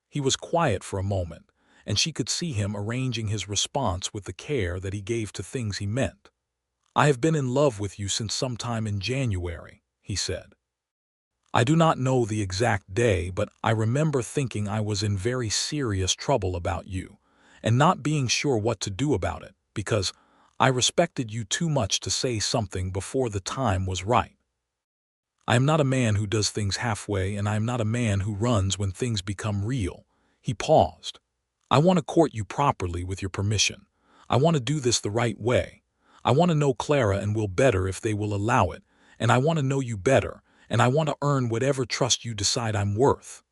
S1: He was quiet for a moment, and she could see him arranging his response with the care that he gave to things he meant. I have been in love with you since sometime in January, he said. I do not know the exact day, but I remember thinking I was in very serious trouble about you, and not being sure what to do about it, because I respected you too much to say something before the time was right. I am not a man who does things halfway, and I am not a man who runs when things become real. He paused. I want to court you properly with your permission. I want to do this the right way. I want to know Clara and Will better if they will allow it, and I want to know you better, and I want to earn whatever trust you decide I'm worth.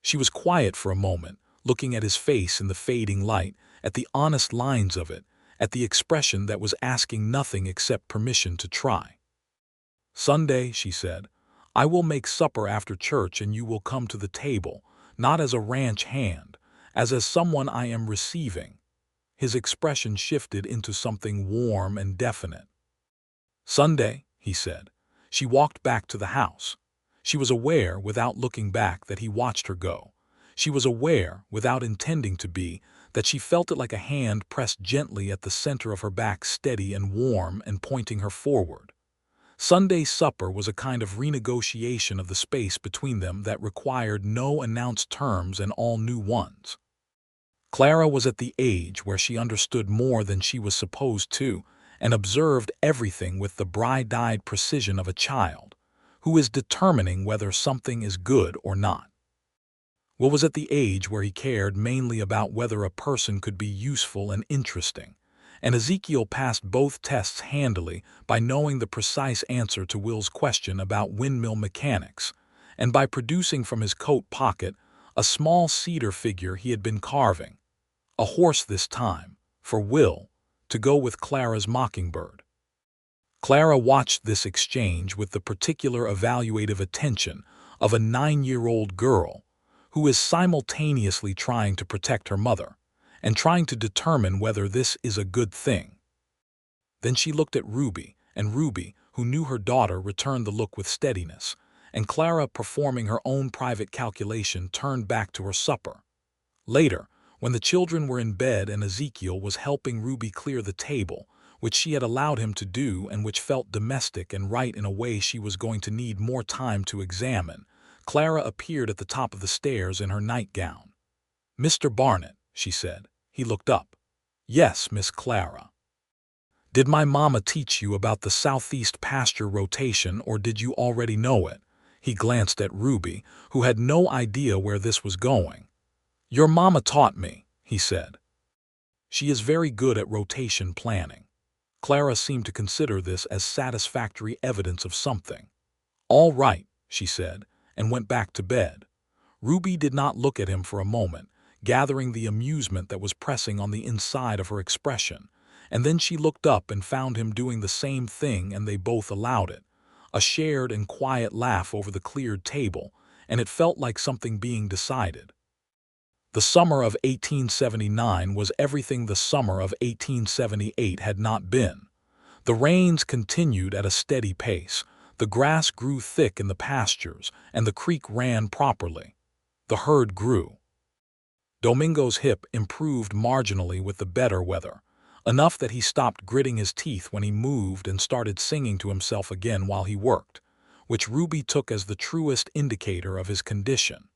S1: She was quiet for a moment, looking at his face in the fading light, at the honest lines of it, at the expression that was asking nothing except permission to try. Sunday, she said, I will make supper after church and you will come to the table, not as a ranch hand, as someone I am receiving. His expression shifted into something warm and definite. Sunday, he said. She walked back to the house. She was aware, without looking back, that he watched her go. She was aware, without intending to be, that she felt it like a hand pressed gently at the center of her back, steady and warm and pointing her forward. Sunday's supper was a kind of renegotiation of the space between them that required no announced terms and all new ones. Clara was at the age where she understood more than she was supposed to and observed everything with the bright-eyed precision of a child who is determining whether something is good or not. Will was at the age where he cared mainly about whether a person could be useful and interesting, and Ezekiel passed both tests handily by knowing the precise answer to Will's question about windmill mechanics, and by producing from his coat pocket a small cedar figure he had been carving. A horse this time, for Will, to go with Clara's mockingbird. Clara watched this exchange with the particular evaluative attention of a 9-year-old girl who is simultaneously trying to protect her mother and trying to determine whether this is a good thing. Then she looked at Ruby, and Ruby, who knew her daughter, returned the look with steadiness, and Clara, performing her own private calculation, turned back to her supper. Later, when the children were in bed and Ezekiel was helping Ruby clear the table, which she had allowed him to do and which felt domestic and right in a way she was going to need more time to examine, Clara appeared at the top of the stairs in her nightgown. "Mr. Barnett," she said. He looked up. "Yes, Miss Clara." "Did my mama teach you about the southeast pasture rotation, or did you already know it?" He glanced at Ruby, who had no idea where this was going. "Your mama taught me," he said. "She is very good at rotation planning." Clara seemed to consider this as satisfactory evidence of something. "All right," she said, and went back to bed. Ruby did not look at him for a moment, gathering the amusement that was pressing on the inside of her expression, and then she looked up and found him doing the same thing, and they both allowed it. A shared and quiet laugh over the cleared table, and it felt like something being decided. The summer of 1879 was everything the summer of 1878 had not been. The rains continued at a steady pace, the grass grew thick in the pastures, and the creek ran properly. The herd grew. Domingo's hip improved marginally with the better weather, enough that he stopped gritting his teeth when he moved and started singing to himself again while he worked, which Ruby took as the truest indicator of his condition.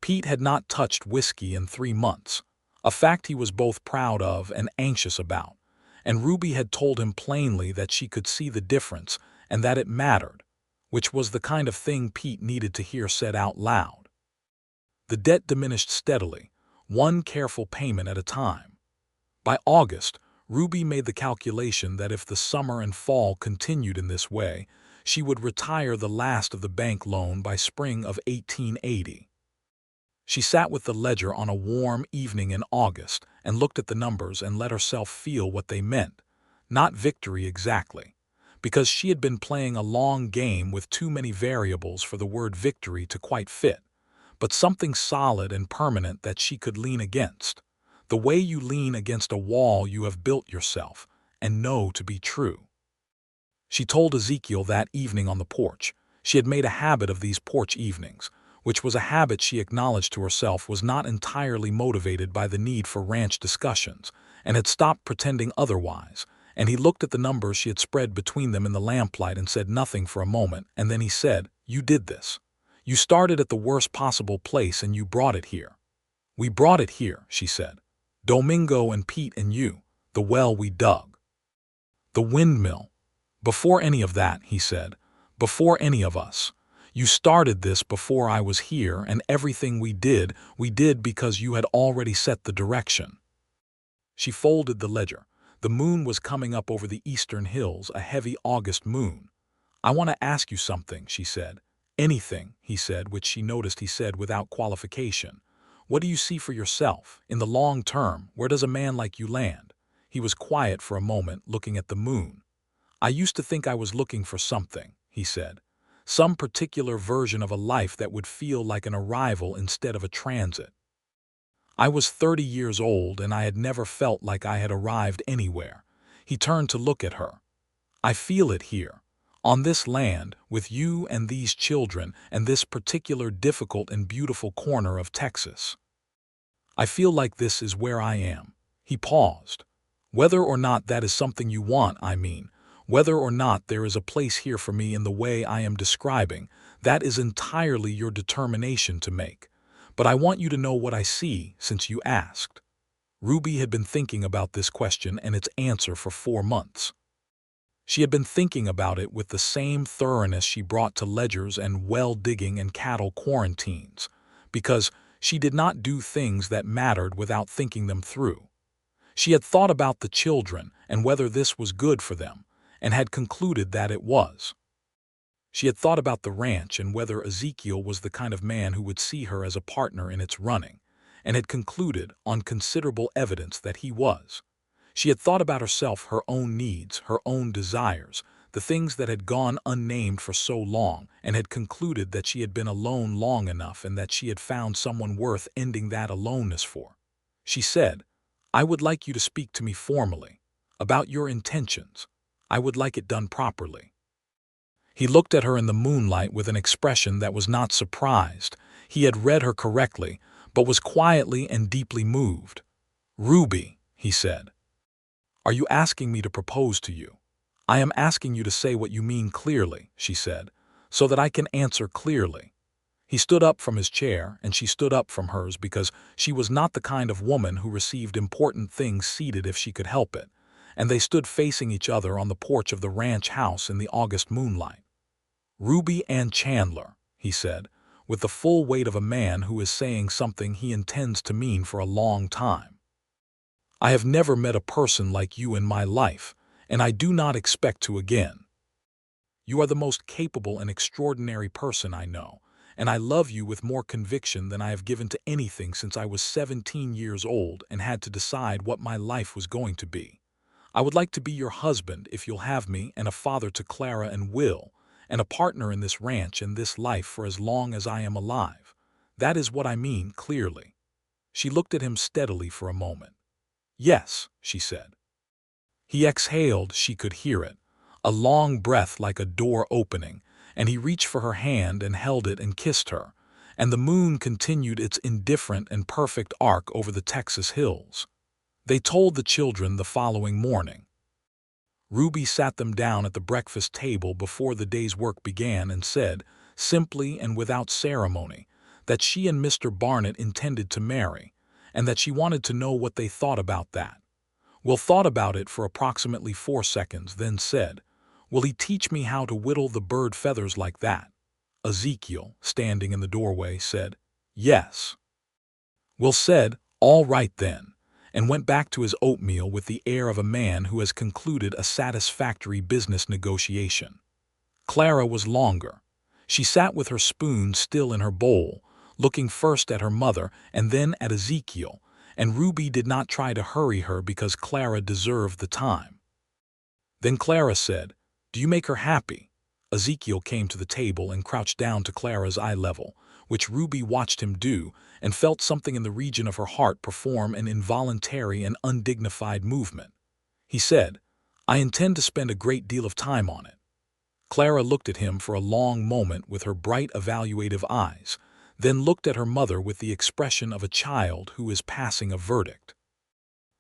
S1: Pete had not touched whiskey in 3 months, a fact he was both proud of and anxious about, and Ruby had told him plainly that she could see the difference and that it mattered, which was the kind of thing Pete needed to hear said out loud. The debt diminished steadily, one careful payment at a time. By August, Ruby made the calculation that if the summer and fall continued in this way, she would retire the last of the bank loan by spring of 1880. She sat with the ledger on a warm evening in August and looked at the numbers and let herself feel what they meant. Not victory exactly, because she had been playing a long game with too many variables for the word victory to quite fit, but something solid and permanent that she could lean against, the way you lean against a wall you have built yourself and know to be true. She told Ezekiel that evening on the porch. She had made a habit of these porch evenings, which was a habit she acknowledged to herself was not entirely motivated by the need for ranch discussions, and had stopped pretending otherwise, and he looked at the numbers she had spread between them in the lamplight and said nothing for a moment, and then he said, "You did this. You started at the worst possible place and you brought it here." "We brought it here," she said. "Domingo and Pete and you, the well we dug. The windmill. Before any of that," he said, "before any of us. You started this before I was here, and everything we did because you had already set the direction." She folded the ledger. The moon was coming up over the eastern hills, a heavy August moon. "I want to ask you something," she said. "Anything," he said, which she noticed he said without qualification. "What do you see for yourself? In the long term, where does a man like you land?" He was quiet for a moment, looking at the moon. "I used to think I was looking for something," he said. "Some particular version of a life that would feel like an arrival instead of a transit. I was 30 years old and I had never felt like I had arrived anywhere." He turned to look at her. "I feel it here, on this land, with you and these children and this particular difficult and beautiful corner of Texas. I feel like this is where I am." He paused. "Whether or not that is something you want, I mean, whether or not there is a place here for me in the way I am describing, that is entirely your determination to make. But I want you to know what I see, since you asked." Ruby had been thinking about this question and its answer for 4 months. She had been thinking about it with the same thoroughness she brought to ledgers and well digging and cattle quarantines, because she did not do things that mattered without thinking them through. She had thought about the children and whether this was good for them, and had concluded that it was. She had thought about the ranch and whether Ezekiel was the kind of man who would see her as a partner in its running, and had concluded, on considerable evidence, that he was. She had thought about herself, her own needs, her own desires, the things that had gone unnamed for so long, and had concluded that she had been alone long enough and that she had found someone worth ending that aloneness for. She said, "I would like you to speak to me formally, about your intentions. I would like it done properly." He looked at her in the moonlight with an expression that was not surprised. He had read her correctly, but was quietly and deeply moved. "Ruby," he said, "are you asking me to propose to you?" "I am asking you to say what you mean clearly," she said, "so that I can answer clearly." He stood up from his chair, and she stood up from hers, because she was not the kind of woman who received important things seated if she could help it, and they stood facing each other on the porch of the ranch house in the August moonlight. "Ruby Ann Chandler," he said, with the full weight of a man who is saying something he intends to mean for a long time. "I have never met a person like you in my life, and I do not expect to again. You are the most capable and extraordinary person I know, and I love you with more conviction than I have given to anything since I was 17 years old and had to decide what my life was going to be. I would like to be your husband if you'll have me, and a father to Clara and Will, and a partner in this ranch and this life for as long as I am alive. That is what I mean clearly." She looked at him steadily for a moment. "Yes," she said. He exhaled, she could hear it, a long breath like a door opening, and he reached for her hand and held it and kissed her, and the moon continued its indifferent and perfect arc over the Texas hills. They told the children the following morning. Ruby sat them down at the breakfast table before the day's work began and said, simply and without ceremony, that she and Mr. Barnett intended to marry, and that she wanted to know what they thought about that. Will thought about it for approximately 4 seconds, then said, "Will he teach me how to whittle the bird feathers like that?" Ezekiel, standing in the doorway, said, "Yes." Will said, "All right then," and went back to his oatmeal with the air of a man who has concluded a satisfactory business negotiation. Clara was longer. She sat with her spoon still in her bowl, looking first at her mother and then at Ezekiel, and Ruby did not try to hurry her because Clara deserved the time. Then Clara said, "Do you make her happy?" Ezekiel came to the table and crouched down to Clara's eye level, which Ruby watched him do, and felt something in the region of her heart perform an involuntary and undignified movement. He said, "I intend to spend a great deal of time on it." Clara looked at him for a long moment with her bright evaluative eyes, then looked at her mother with the expression of a child who is passing a verdict.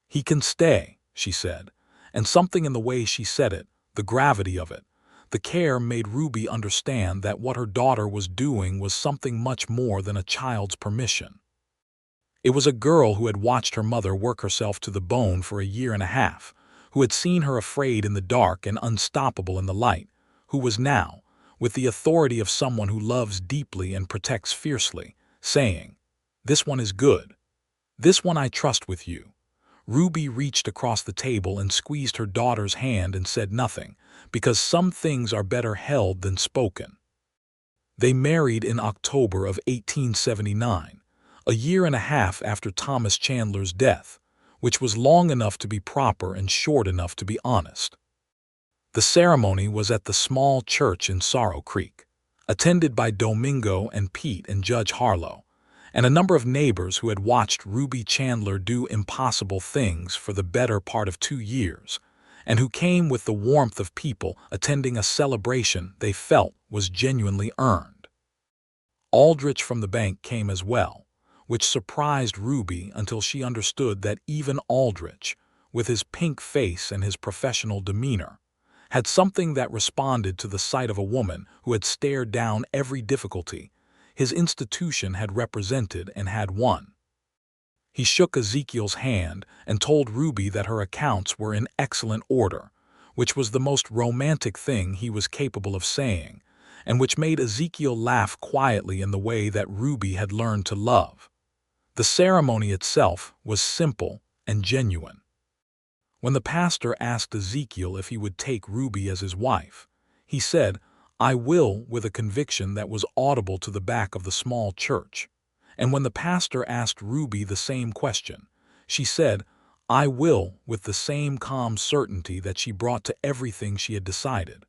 S1: "He can stay," she said, and something in the way she said it, the gravity of it, the care, made Ruby understand that what her daughter was doing was something much more than a child's permission. It was a girl who had watched her mother work herself to the bone for a year and a half, who had seen her afraid in the dark and unstoppable in the light, who was now, with the authority of someone who loves deeply and protects fiercely, saying, "This one is good. This one I trust with you." Ruby reached across the table and squeezed her daughter's hand and said nothing, because some things are better held than spoken. They married in October of 1879, a year and a half after Thomas Chandler's death, which was long enough to be proper and short enough to be honest. The ceremony was at the small church in Sorrow Creek, attended by Domingo and Pete and Judge Harlow, and a number of neighbors who had watched Ruby Chandler do impossible things for the better part of 2 years, and who came with the warmth of people attending a celebration they felt was genuinely earned. Aldrich from the bank came as well, which surprised Ruby until she understood that even Aldrich, with his pink face and his professional demeanor, had something that responded to the sight of a woman who had stared down every difficulty his institution had represented and had won. He shook Ezekiel's hand and told Ruby that her accounts were in excellent order, which was the most romantic thing he was capable of saying, and which made Ezekiel laugh quietly in the way that Ruby had learned to love. The ceremony itself was simple and genuine. When the pastor asked Ezekiel if he would take Ruby as his wife, he said, "I will," with a conviction that was audible to the back of the small church, And when the pastor asked Ruby the same question, she said, "I will," with the same calm certainty that she brought to everything she had decided.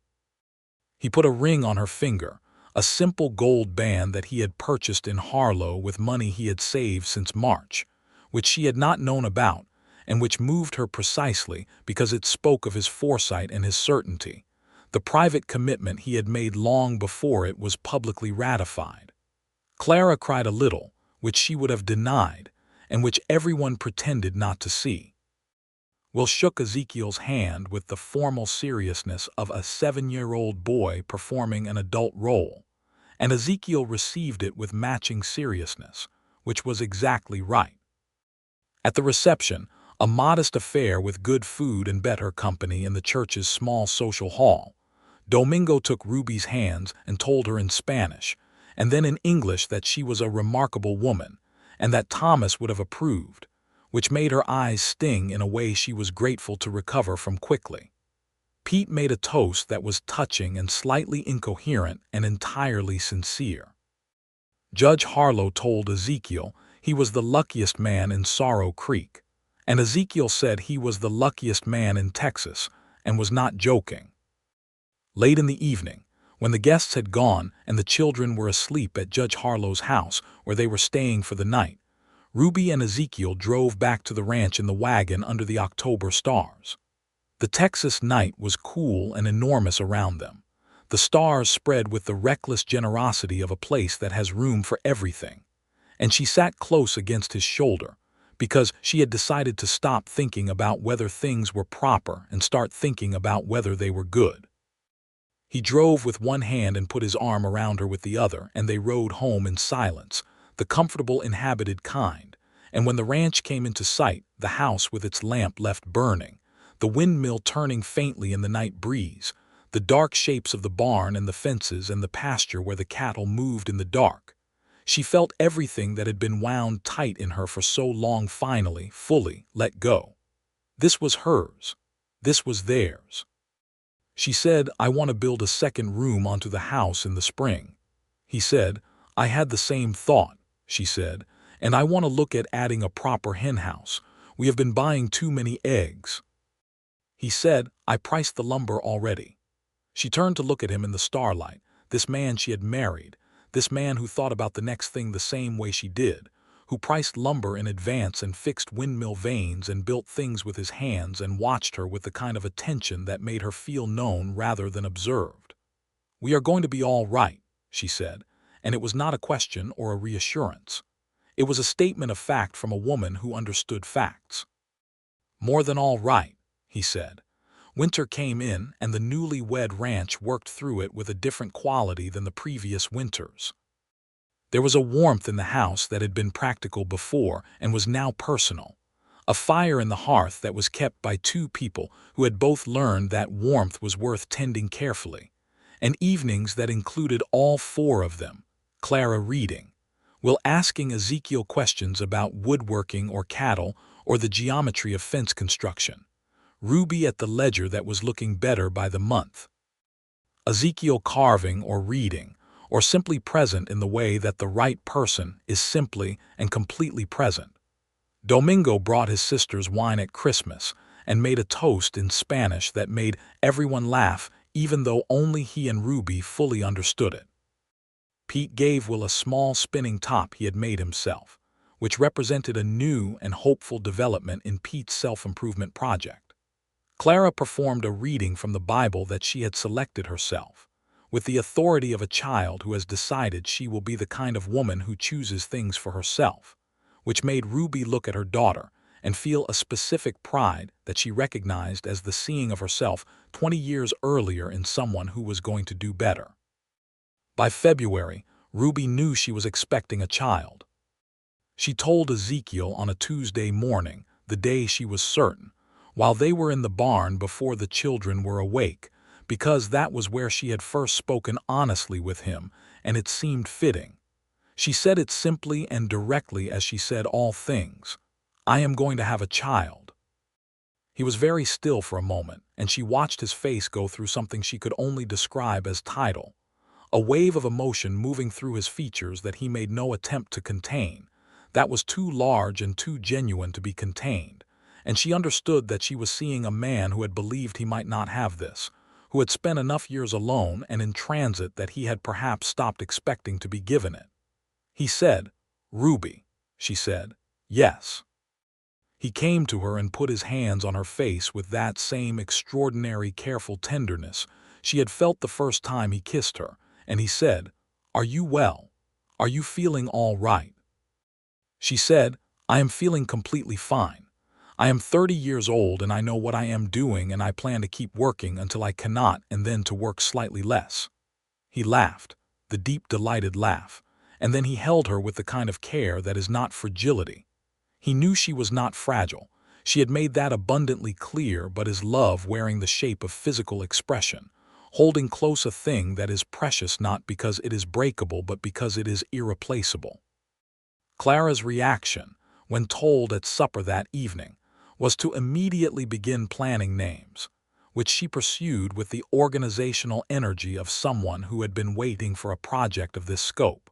S1: He put a ring on her finger, a simple gold band that he had purchased in Harlow with money he had saved since March, which she had not known about, and which moved her precisely because it spoke of his foresight and his certainty, the private commitment he had made long before it was publicly ratified. Clara cried a little, which she would have denied, and which everyone pretended not to see. Will shook Ezekiel's hand with the formal seriousness of a 7-year-old boy performing an adult role, and Ezekiel received it with matching seriousness, which was exactly right. At the reception, a modest affair with good food and better company in the church's small social hall, Domingo took Ruby's hands and told her in Spanish, and then in English, that she was a remarkable woman, and that Thomas would have approved, which made her eyes sting in a way she was grateful to recover from quickly. Pete made a toast that was touching and slightly incoherent and entirely sincere. Judge Harlow told Ezekiel he was the luckiest man in Sorrow Creek, and Ezekiel said he was the luckiest man in Texas, and was not joking. Late in the evening, when the guests had gone and the children were asleep at Judge Harlow's house where they were staying for the night, Ruby and Ezekiel drove back to the ranch in the wagon under the October stars. The Texas night was cool and enormous around them, the stars spread with the reckless generosity of a place that has room for everything, and she sat close against his shoulder, because she had decided to stop thinking about whether things were proper and start thinking about whether they were good. He drove with one hand and put his arm around her with the other, and they rode home in silence, the comfortable inhabited kind, and when the ranch came into sight, the house with its lamp left burning, the windmill turning faintly in the night breeze, the dark shapes of the barn and the fences and the pasture where the cattle moved in the dark, she felt everything that had been wound tight in her for so long finally, fully, let go. This was hers. This was theirs. She said, "I want to build a second room onto the house in the spring." He said, "I had the same thought," she said, "and I want to look at adding a proper hen house. We have been buying too many eggs." He said, "I priced the lumber already." She turned to look at him in the starlight, this man she had married, this man who thought about the next thing the same way she did, who priced lumber in advance and fixed windmill vanes and built things with his hands, and watched her with the kind of attention that made her feel known rather than observed. "We are going to be all right," she said, and it was not a question or a reassurance. It was a statement of fact from a woman who understood facts. "More than all right," he said. Winter came in, and the newly-wed ranch worked through it with a different quality than the previous winters. There was a warmth in the house that had been practical before and was now personal, a fire in the hearth that was kept by two people who had both learned that warmth was worth tending carefully, and evenings that included all four of them, Clara reading, Will asking Ezekiel questions about woodworking or cattle or the geometry of fence construction, Ruby at the ledger that was looking better by the month, Ezekiel carving or reading, or simply present in the way that the right person is simply and completely present. Domingo brought his sisters wine at Christmas and made a toast in Spanish that made everyone laugh, even though only he and Ruby fully understood it. Pete gave Will a small spinning top he had made himself, which represented a new and hopeful development in Pete's self-improvement project. Clara performed a reading from the Bible that she had selected herself, with the authority of a child who has decided she will be the kind of woman who chooses things for herself, which made Ruby look at her daughter and feel a specific pride that she recognized as the seeing of herself 20 years earlier in someone who was going to do better. By February, Ruby knew she was expecting a child. She told Ezekiel on a Tuesday morning, the day she was certain, while they were in the barn before the children were awake, because that was where she had first spoken honestly with him, and it seemed fitting. She said it simply and directly as she said all things. "I am going to have a child." He was very still for a moment, and she watched his face go through something she could only describe as tidal, a wave of emotion moving through his features that he made no attempt to contain, that was too large and too genuine to be contained, and she understood that she was seeing a man who had believed he might not have this, who had spent enough years alone and in transit that he had perhaps stopped expecting to be given it. He said, "Ruby," she said. "Yes." He came to her and put his hands on her face with that same extraordinary careful tenderness she had felt the first time he kissed her, and he said, "Are you well? Are you feeling all right?" She said, "I am feeling completely fine. I am 30 years old and I know what I am doing and I plan to keep working until I cannot and then to work slightly less." He laughed, the deep delighted laugh, and then he held her with the kind of care that is not fragility. He knew she was not fragile. She had made that abundantly clear, but his love wearing the shape of physical expression, holding close a thing that is precious not because it is breakable but because it is irreplaceable. Clara's reaction, when told at supper that evening, was to immediately begin planning names, which she pursued with the organizational energy of someone who had been waiting for a project of this scope.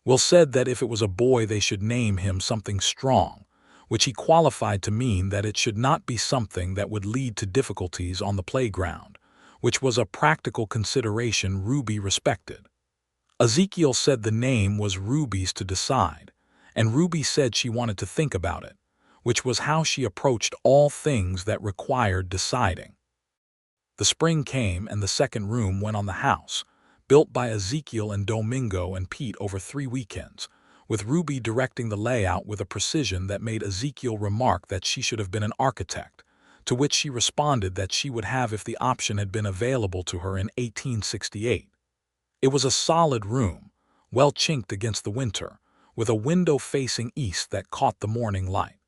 S1: Will said that if it was a boy they should name him something strong, which he qualified to mean that it should not be something that would lead to difficulties on the playground, which was a practical consideration Ruby respected. Ezekiel said the name was Ruby's to decide, and Ruby said she wanted to think about it, which was how she approached all things that required deciding. The spring came and the second room went on the house, built by Ezekiel and Domingo and Pete over 3 weekends, with Ruby directing the layout with a precision that made Ezekiel remark that she should have been an architect, to which she responded that she would have if the option had been available to her in 1868. It was a solid room, well chinked against the winter, with a window facing east that caught the morning light.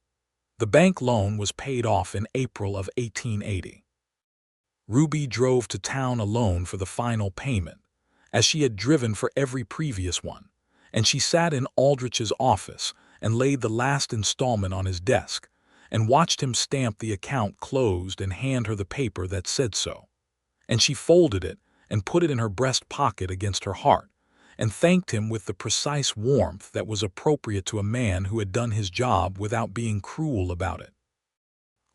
S1: The bank loan was paid off in April of 1880. Ruby drove to town alone for the final payment, as she had driven for every previous one, and she sat in Aldrich's office and laid the last installment on his desk, and watched him stamp the account closed and hand her the paper that said so. And she folded it and put it in her breast pocket against her heart, and thanked him with the precise warmth that was appropriate to a man who had done his job without being cruel about it.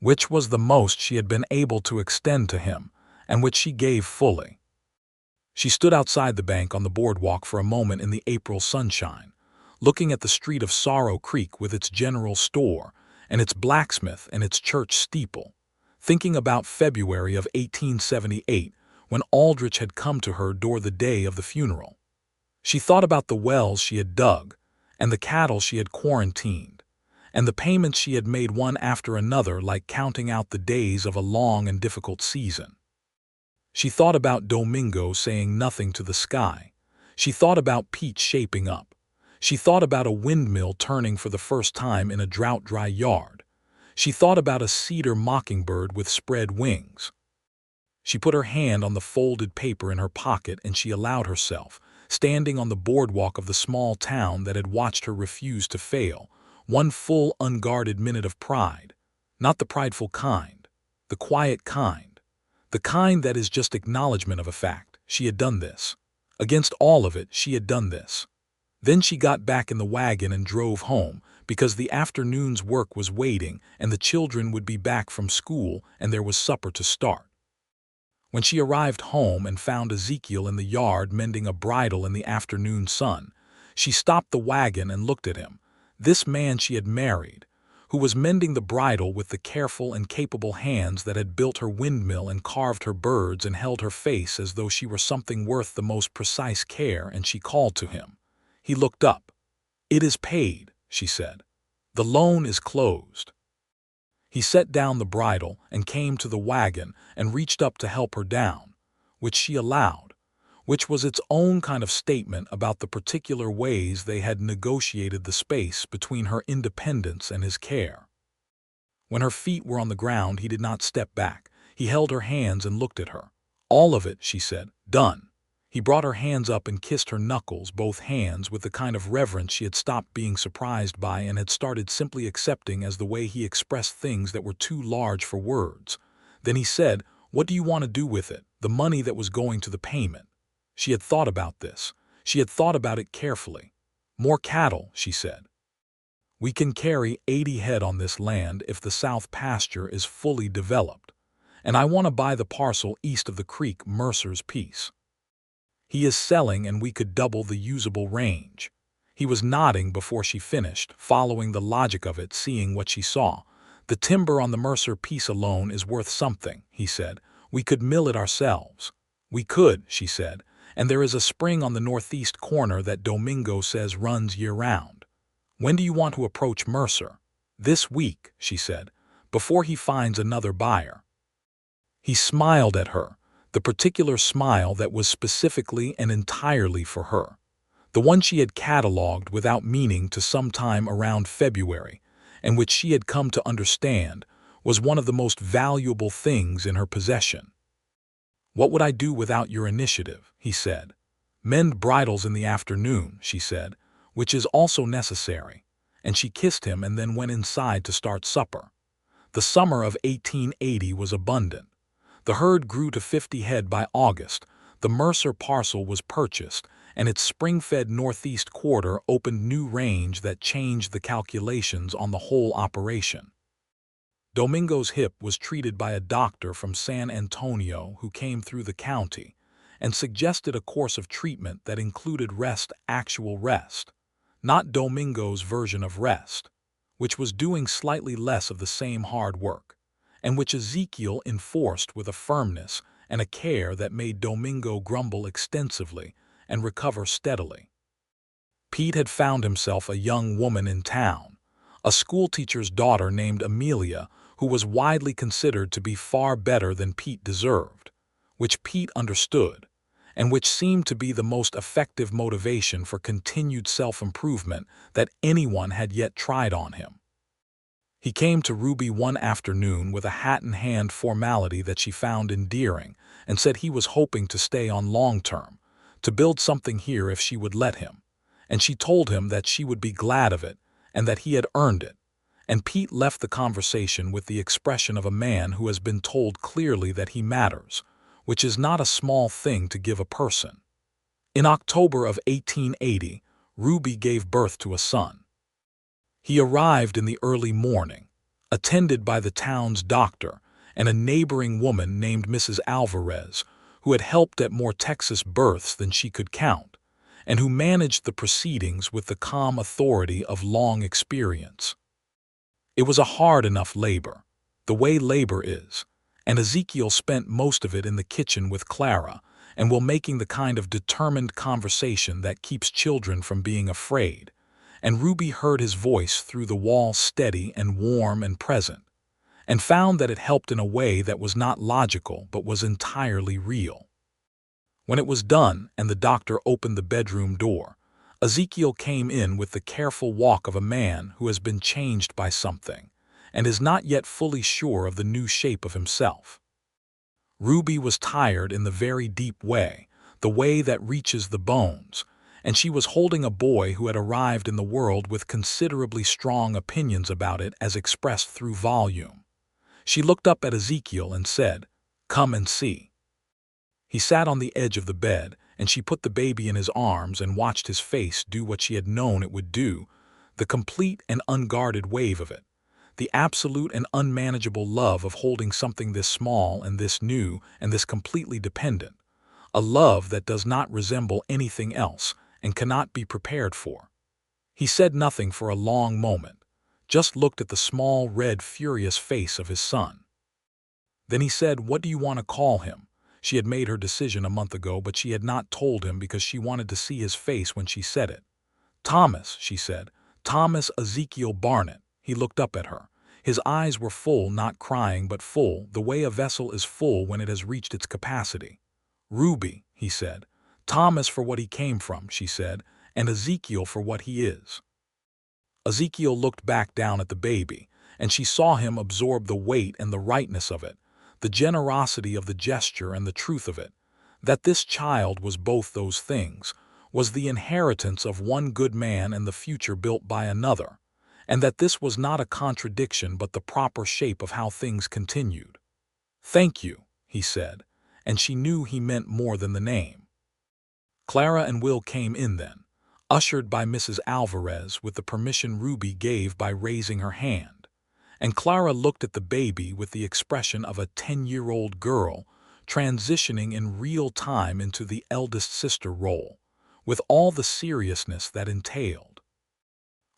S1: Which was the most she had been able to extend to him, and which she gave fully. She stood outside the bank on the boardwalk for a moment in the April sunshine, looking at the street of Sorrow Creek with its general store and its blacksmith and its church steeple, thinking about February of 1878 when Aldrich had come to her door the day of the funeral. She thought about the wells she had dug and the cattle she had quarantined, and the payments she had made one after another like counting out the days of a long and difficult season. She thought about Domingo saying nothing to the sky. She thought about Pete shaping up. She thought about a windmill turning for the first time in a drought-dry yard. She thought about a cedar mockingbird with spread wings. She put her hand on the folded paper in her pocket and she allowed herself, standing on the boardwalk of the small town that had watched her refuse to fail, one full unguarded minute of pride, not the prideful kind, the quiet kind. The kind that is just acknowledgement of a fact. She had done this. Against all of it, she had done this. Then she got back in the wagon and drove home, because the afternoon's work was waiting and the children would be back from school and there was supper to start. When she arrived home and found Ezekiel in the yard mending a bridle in the afternoon sun, she stopped the wagon and looked at him, this man she had married, who was mending the bridle with the careful and capable hands that had built her windmill and carved her birds and held her face as though she were something worth the most precise care, and she called to him. He looked up. "It is paid," she said. "The loan is closed." He set down the bridle and came to the wagon and reached up to help her down, which she allowed, which was its own kind of statement about the particular ways they had negotiated the space between her independence and his care. When her feet were on the ground, he did not step back. He held her hands and looked at her. "All of it," she said. "Done." He brought her hands up and kissed her knuckles, both hands, with the kind of reverence she had stopped being surprised by and had started simply accepting as the way he expressed things that were too large for words. Then he said, "What do you want to do with it, the money that was going to the payment?" She had thought about this. She had thought about it carefully. More cattle, she said. We can carry 80 head on this land if the south pasture is fully developed. And I want to buy the parcel east of the creek, Mercer's piece. He is selling and we could double the usable range. He was nodding before she finished, following the logic of it, seeing what she saw. The timber on the Mercer piece alone is worth something, he said. We could mill it ourselves. We could, she said, and there is a spring on the northeast corner that Domingo says runs year-round. When do you want to approach Mercer? This week, she said, before he finds another buyer. He smiled at her, the particular smile that was specifically and entirely for her. The one she had catalogued without meaning to sometime around February, and which she had come to understand was one of the most valuable things in her possession. What would I do without your initiative, he said. Mend bridles in the afternoon, she said, which is also necessary, and she kissed him and then went inside to start supper. The summer of 1880 was abundant. The herd grew to 50 head by August. The Mercer parcel was purchased, and its spring-fed northeast quarter opened new range that changed the calculations on the whole operation. Domingo's hip was treated by a doctor from San Antonio who came through the county and suggested a course of treatment that included rest, actual rest, not Domingo's version of rest, which was doing slightly less of the same hard work, and which Ezekiel enforced with a firmness and a care that made Domingo grumble extensively and recover steadily. Pete had found himself a young woman in town, a schoolteacher's daughter named Amelia, who was widely considered to be far better than Pete deserved, which Pete understood, and which seemed to be the most effective motivation for continued self-improvement that anyone had yet tried on him. He came to Ruby one afternoon with a hat-in-hand formality that she found endearing and said he was hoping to stay on long-term, to build something here if she would let him, and she told him that she would be glad of it and that he had earned it, and Pete left the conversation with the expression of a man who has been told clearly that he matters, which is not a small thing to give a person. In October of 1880, Ruby gave birth to a son. He arrived in the early morning, attended by the town's doctor and a neighboring woman named Mrs. Alvarez, who had helped at more Texas births than she could count, and who managed the proceedings with the calm authority of long experience. It was a hard enough labor, the way labor is, and Ezekiel spent most of it in the kitchen with Clara and while making the kind of determined conversation that keeps children from being afraid, and Ruby heard his voice through the wall steady and warm and present, and found that it helped in a way that was not logical but was entirely real. When it was done and the doctor opened the bedroom door, Ezekiel came in with the careful walk of a man who has been changed by something and is not yet fully sure of the new shape of himself. Ruby was tired in the very deep way, the way that reaches the bones, and she was holding a boy who had arrived in the world with considerably strong opinions about it as expressed through volume. She looked up at Ezekiel and said, "Come and see." He sat on the edge of the bed, and she put the baby in his arms and watched his face do what she had known it would do, the complete and unguarded wave of it, the absolute and unmanageable love of holding something this small and this new and this completely dependent, a love that does not resemble anything else and cannot be prepared for. He said nothing for a long moment, just looked at the small, red, furious face of his son. Then he said, "What do you want to call him?" She had made her decision a month ago, but she had not told him because she wanted to see his face when she said it. "Thomas," she said. "Thomas Ezekiel Barnett." He looked up at her. His eyes were full, not crying, but full, the way a vessel is full when it has reached its capacity. "Ruby," he said. "Thomas for what he came from," she said, "and Ezekiel for what he is." Ezekiel looked back down at the baby, and she saw him absorb the weight and the rightness of it, the generosity of the gesture and the truth of it. That this child was both those things, was the inheritance of one good man and the future built by another, and that this was not a contradiction but the proper shape of how things continued. "Thank you," he said, and she knew he meant more than the name. Clara and Will came in then, ushered by Mrs. Alvarez with the permission Ruby gave by raising her hand, and Clara looked at the baby with the expression of a 10-year-old girl transitioning in real time into the eldest sister role, with all the seriousness that entailed.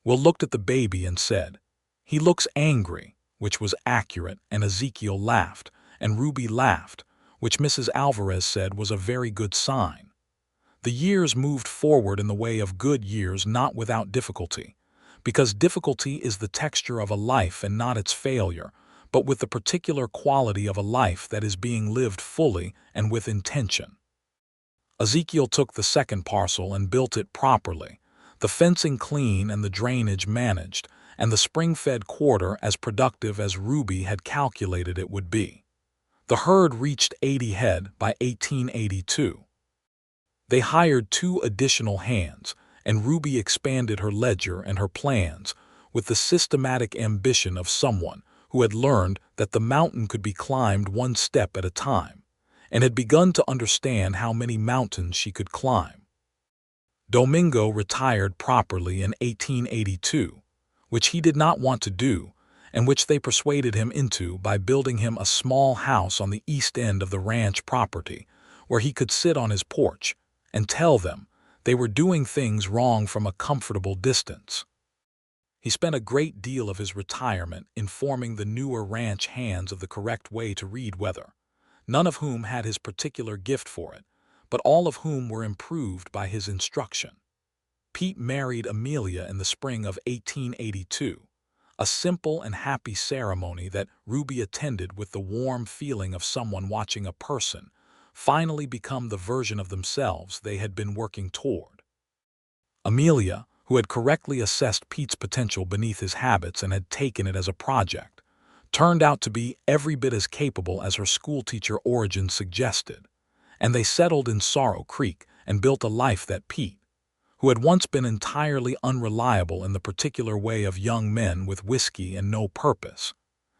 S1: Will looked at the baby and said, "He looks angry," which was accurate, and Ezekiel laughed, and Ruby laughed, which Mrs. Alvarez said was a very good sign. The years moved forward in the way of good years, not without difficulty, because difficulty is the texture of a life and not its failure, but with the particular quality of a life that is being lived fully and with intention. Ezekiel took the second parcel and built it properly, the fencing clean and the drainage managed, and the spring-fed quarter as productive as Ruby had calculated it would be. The herd reached 80 head by 1882. They hired 2 additional hands, and Ruby expanded her ledger and her plans with the systematic ambition of someone who had learned that the mountain could be climbed one step at a time, and had begun to understand how many mountains she could climb. Domingo retired properly in 1882, which he did not want to do, and which they persuaded him into by building him a small house on the east end of the ranch property, where he could sit on his porch and tell them they were doing things wrong from a comfortable distance. He spent a great deal of his retirement informing the newer ranch hands of the correct way to read weather, none of whom had his particular gift for it, but all of whom were improved by his instruction. Pete married Amelia in the spring of 1882, a simple and happy ceremony that Ruby attended with the warm feeling of someone watching a person finally become the version of themselves they had been working toward. Amelia, who had correctly assessed Pete's potential beneath his habits and had taken it as a project, turned out to be every bit as capable as her schoolteacher origin suggested, and they settled in Sorrow Creek and built a life that Pete, who had once been entirely unreliable in the particular way of young men with whiskey and no purpose,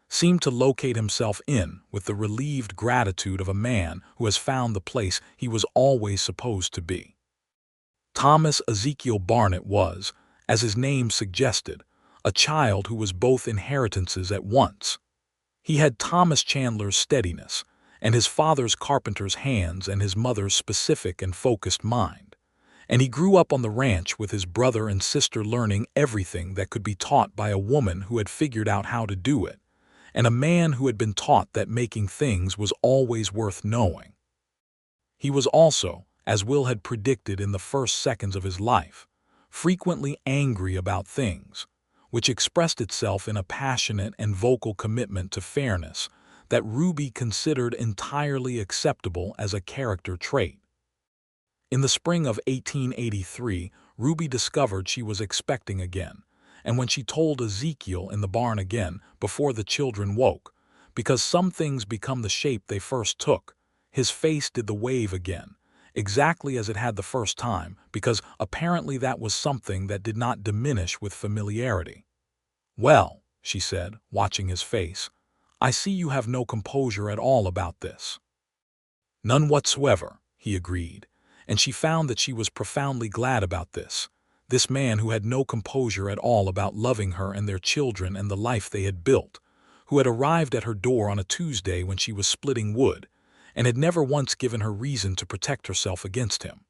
S1: seemed to locate himself in with the relieved gratitude of a man who has found the place he was always supposed to be. Thomas Ezekiel Barnett was, as his name suggested, a child who was both inheritances at once. He had Thomas Chandler's steadiness, and his father's carpenter's hands and his mother's specific and focused mind, and he grew up on the ranch with his brother and sister learning everything that could be taught by a woman who had figured out how to do it, and a man who had been taught that making things was always worth knowing. He was also, as Will had predicted in the first seconds of his life, frequently angry about things, which expressed itself in a passionate and vocal commitment to fairness that Ruby considered entirely acceptable as a character trait. In the spring of 1883, Ruby discovered she was expecting again, and when she told Ezekiel in the barn again before the children woke, because some things become the shape they first took, his face did the wave again, exactly as it had the first time, because apparently that was something that did not diminish with familiarity. "Well," she said, watching his face, "I see you have no composure at all about this." "None whatsoever," he agreed, and she found that she was profoundly glad about this man who had no composure at all about loving her and their children and the life they had built, who had arrived at her door on a Tuesday when she was splitting wood, and had never once given her reason to protect herself against him.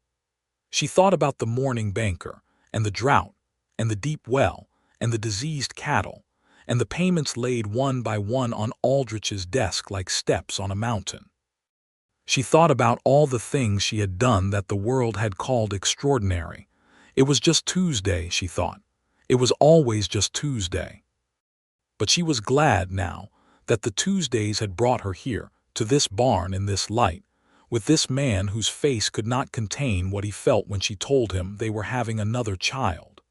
S1: She thought about the mourning banker, and the drought, and the deep well, and the diseased cattle, and the payments laid one by one on Aldrich's desk like steps on a mountain. She thought about all the things she had done that the world had called extraordinary. It was just Tuesday, she thought. It was always just Tuesday. But she was glad now that the Tuesdays had brought her here, to this barn in this light, with this man whose face could not contain what he felt when she told him they were having another child.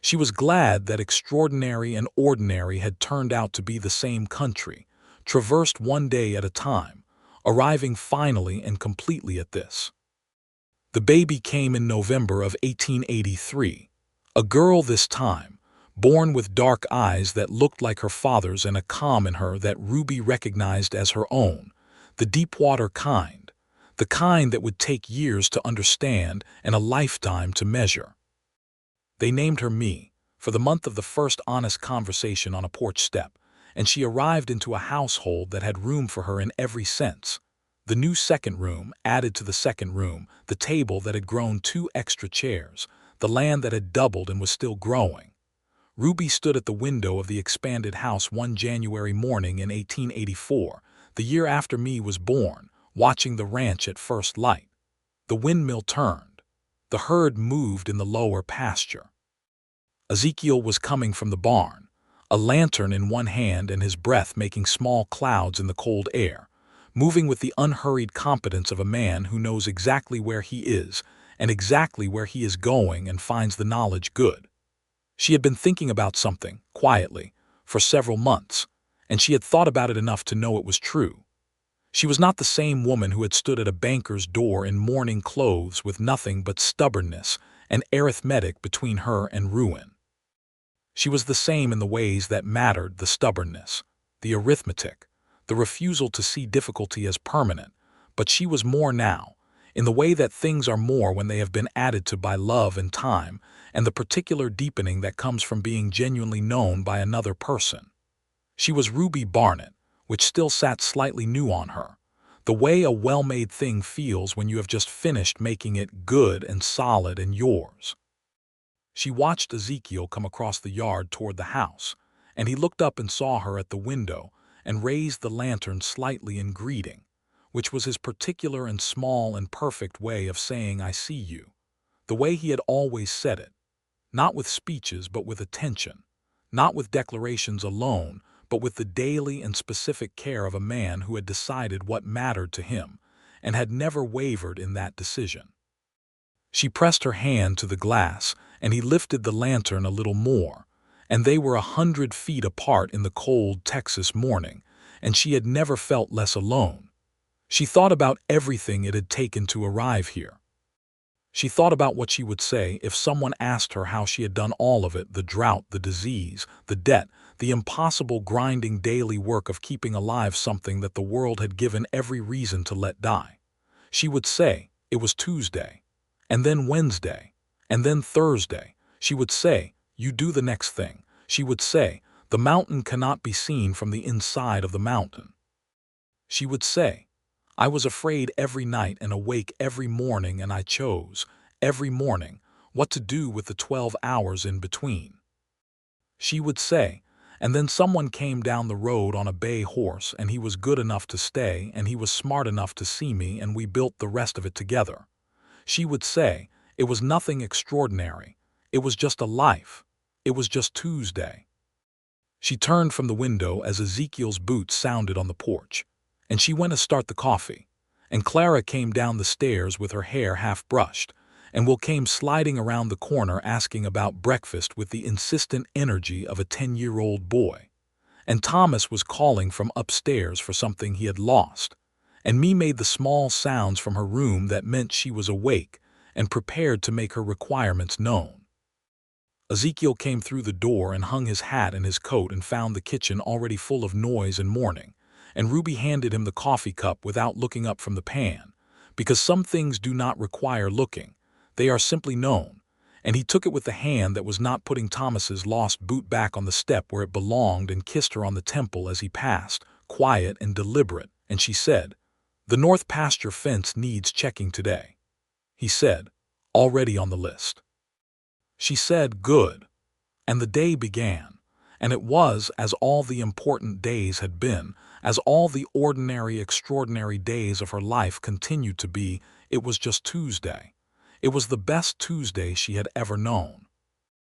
S1: She was glad that extraordinary and ordinary had turned out to be the same country, traversed one day at a time, arriving finally and completely at this. The baby came in November of 1883, a girl this time, born with dark eyes that looked like her father's and a calm in her that Ruby recognized as her own, the deep-water kind, the kind that would take years to understand and a lifetime to measure. They named her Me, for the month of the first honest conversation on a porch step, and she arrived into a household that had room for her in every sense. The new second room added to the second room, the table that had grown 2 extra chairs, the land that had doubled and was still growing. Ruby stood at the window of the expanded house one January morning in 1884, the year after Me was born, watching the ranch at first light. The windmill turned. The herd moved in the lower pasture. Ezekiel was coming from the barn, a lantern in one hand and his breath making small clouds in the cold air, moving with the unhurried competence of a man who knows exactly where he is and exactly where he is going and finds the knowledge good. She had been thinking about something, quietly, for several months, and she had thought about it enough to know it was true. She was not the same woman who had stood at a banker's door in mourning clothes with nothing but stubbornness and arithmetic between her and ruin. She was the same in the ways that mattered: the stubbornness, the arithmetic, the refusal to see difficulty as permanent, but she was more now, in the way that things are more when they have been added to by love and time, and the particular deepening that comes from being genuinely known by another person. She was Ruby Barnett, which still sat slightly new on her, the way a well-made thing feels when you have just finished making it good and solid and yours. She watched Ezekiel come across the yard toward the house, and he looked up and saw her at the window and raised the lantern slightly in greeting, which was his particular and small and perfect way of saying "I see you," the way he had always said it, not with speeches but with attention, not with declarations alone, but with the daily and specific care of a man who had decided what mattered to him and had never wavered in that decision. She pressed her hand to the glass, and he lifted the lantern a little more, and they were 100 feet apart in the cold Texas morning, and she had never felt less alone. She thought about everything it had taken to arrive here. She thought about what she would say if someone asked her how she had done all of it: the drought, the disease, the debt, the impossible grinding daily work of keeping alive something that the world had given every reason to let die. She would say it was Tuesday, and then Wednesday, and then Thursday. She would say, "You do the next thing." She would say, "The mountain cannot be seen from the inside of the mountain." She would say, "I was afraid every night and awake every morning, and I chose, every morning, what to do with the 12 hours in between." She would say, "And then someone came down the road on a bay horse, and he was good enough to stay, and he was smart enough to see me, and we built the rest of it together." She would say, "It was nothing extraordinary. It was just a life. It was just Tuesday." She turned from the window as Ezekiel's boots sounded on the porch, and she went to start the coffee, and Clara came down the stairs with her hair half brushed, and Will came sliding around the corner asking about breakfast with the insistent energy of a 10-year-old boy, and Thomas was calling from upstairs for something he had lost, and Me made the small sounds from her room that meant she was awake and prepared to make her requirements known. Ezekiel came through the door and hung his hat and his coat and found the kitchen already full of noise and mourning, and Ruby handed him the coffee cup without looking up from the pan, because some things do not require looking, they are simply known, and he took it with the hand that was not putting Thomas's lost boot back on the step where it belonged and kissed her on the temple as he passed, quiet and deliberate, and she said, "The north pasture fence needs checking today." He said, "Already on the list." She said, "Good." And the day began, and it was as all the important days had been, as all the ordinary, extraordinary days of her life continued to be. It was just Tuesday. It was the best Tuesday she had ever known.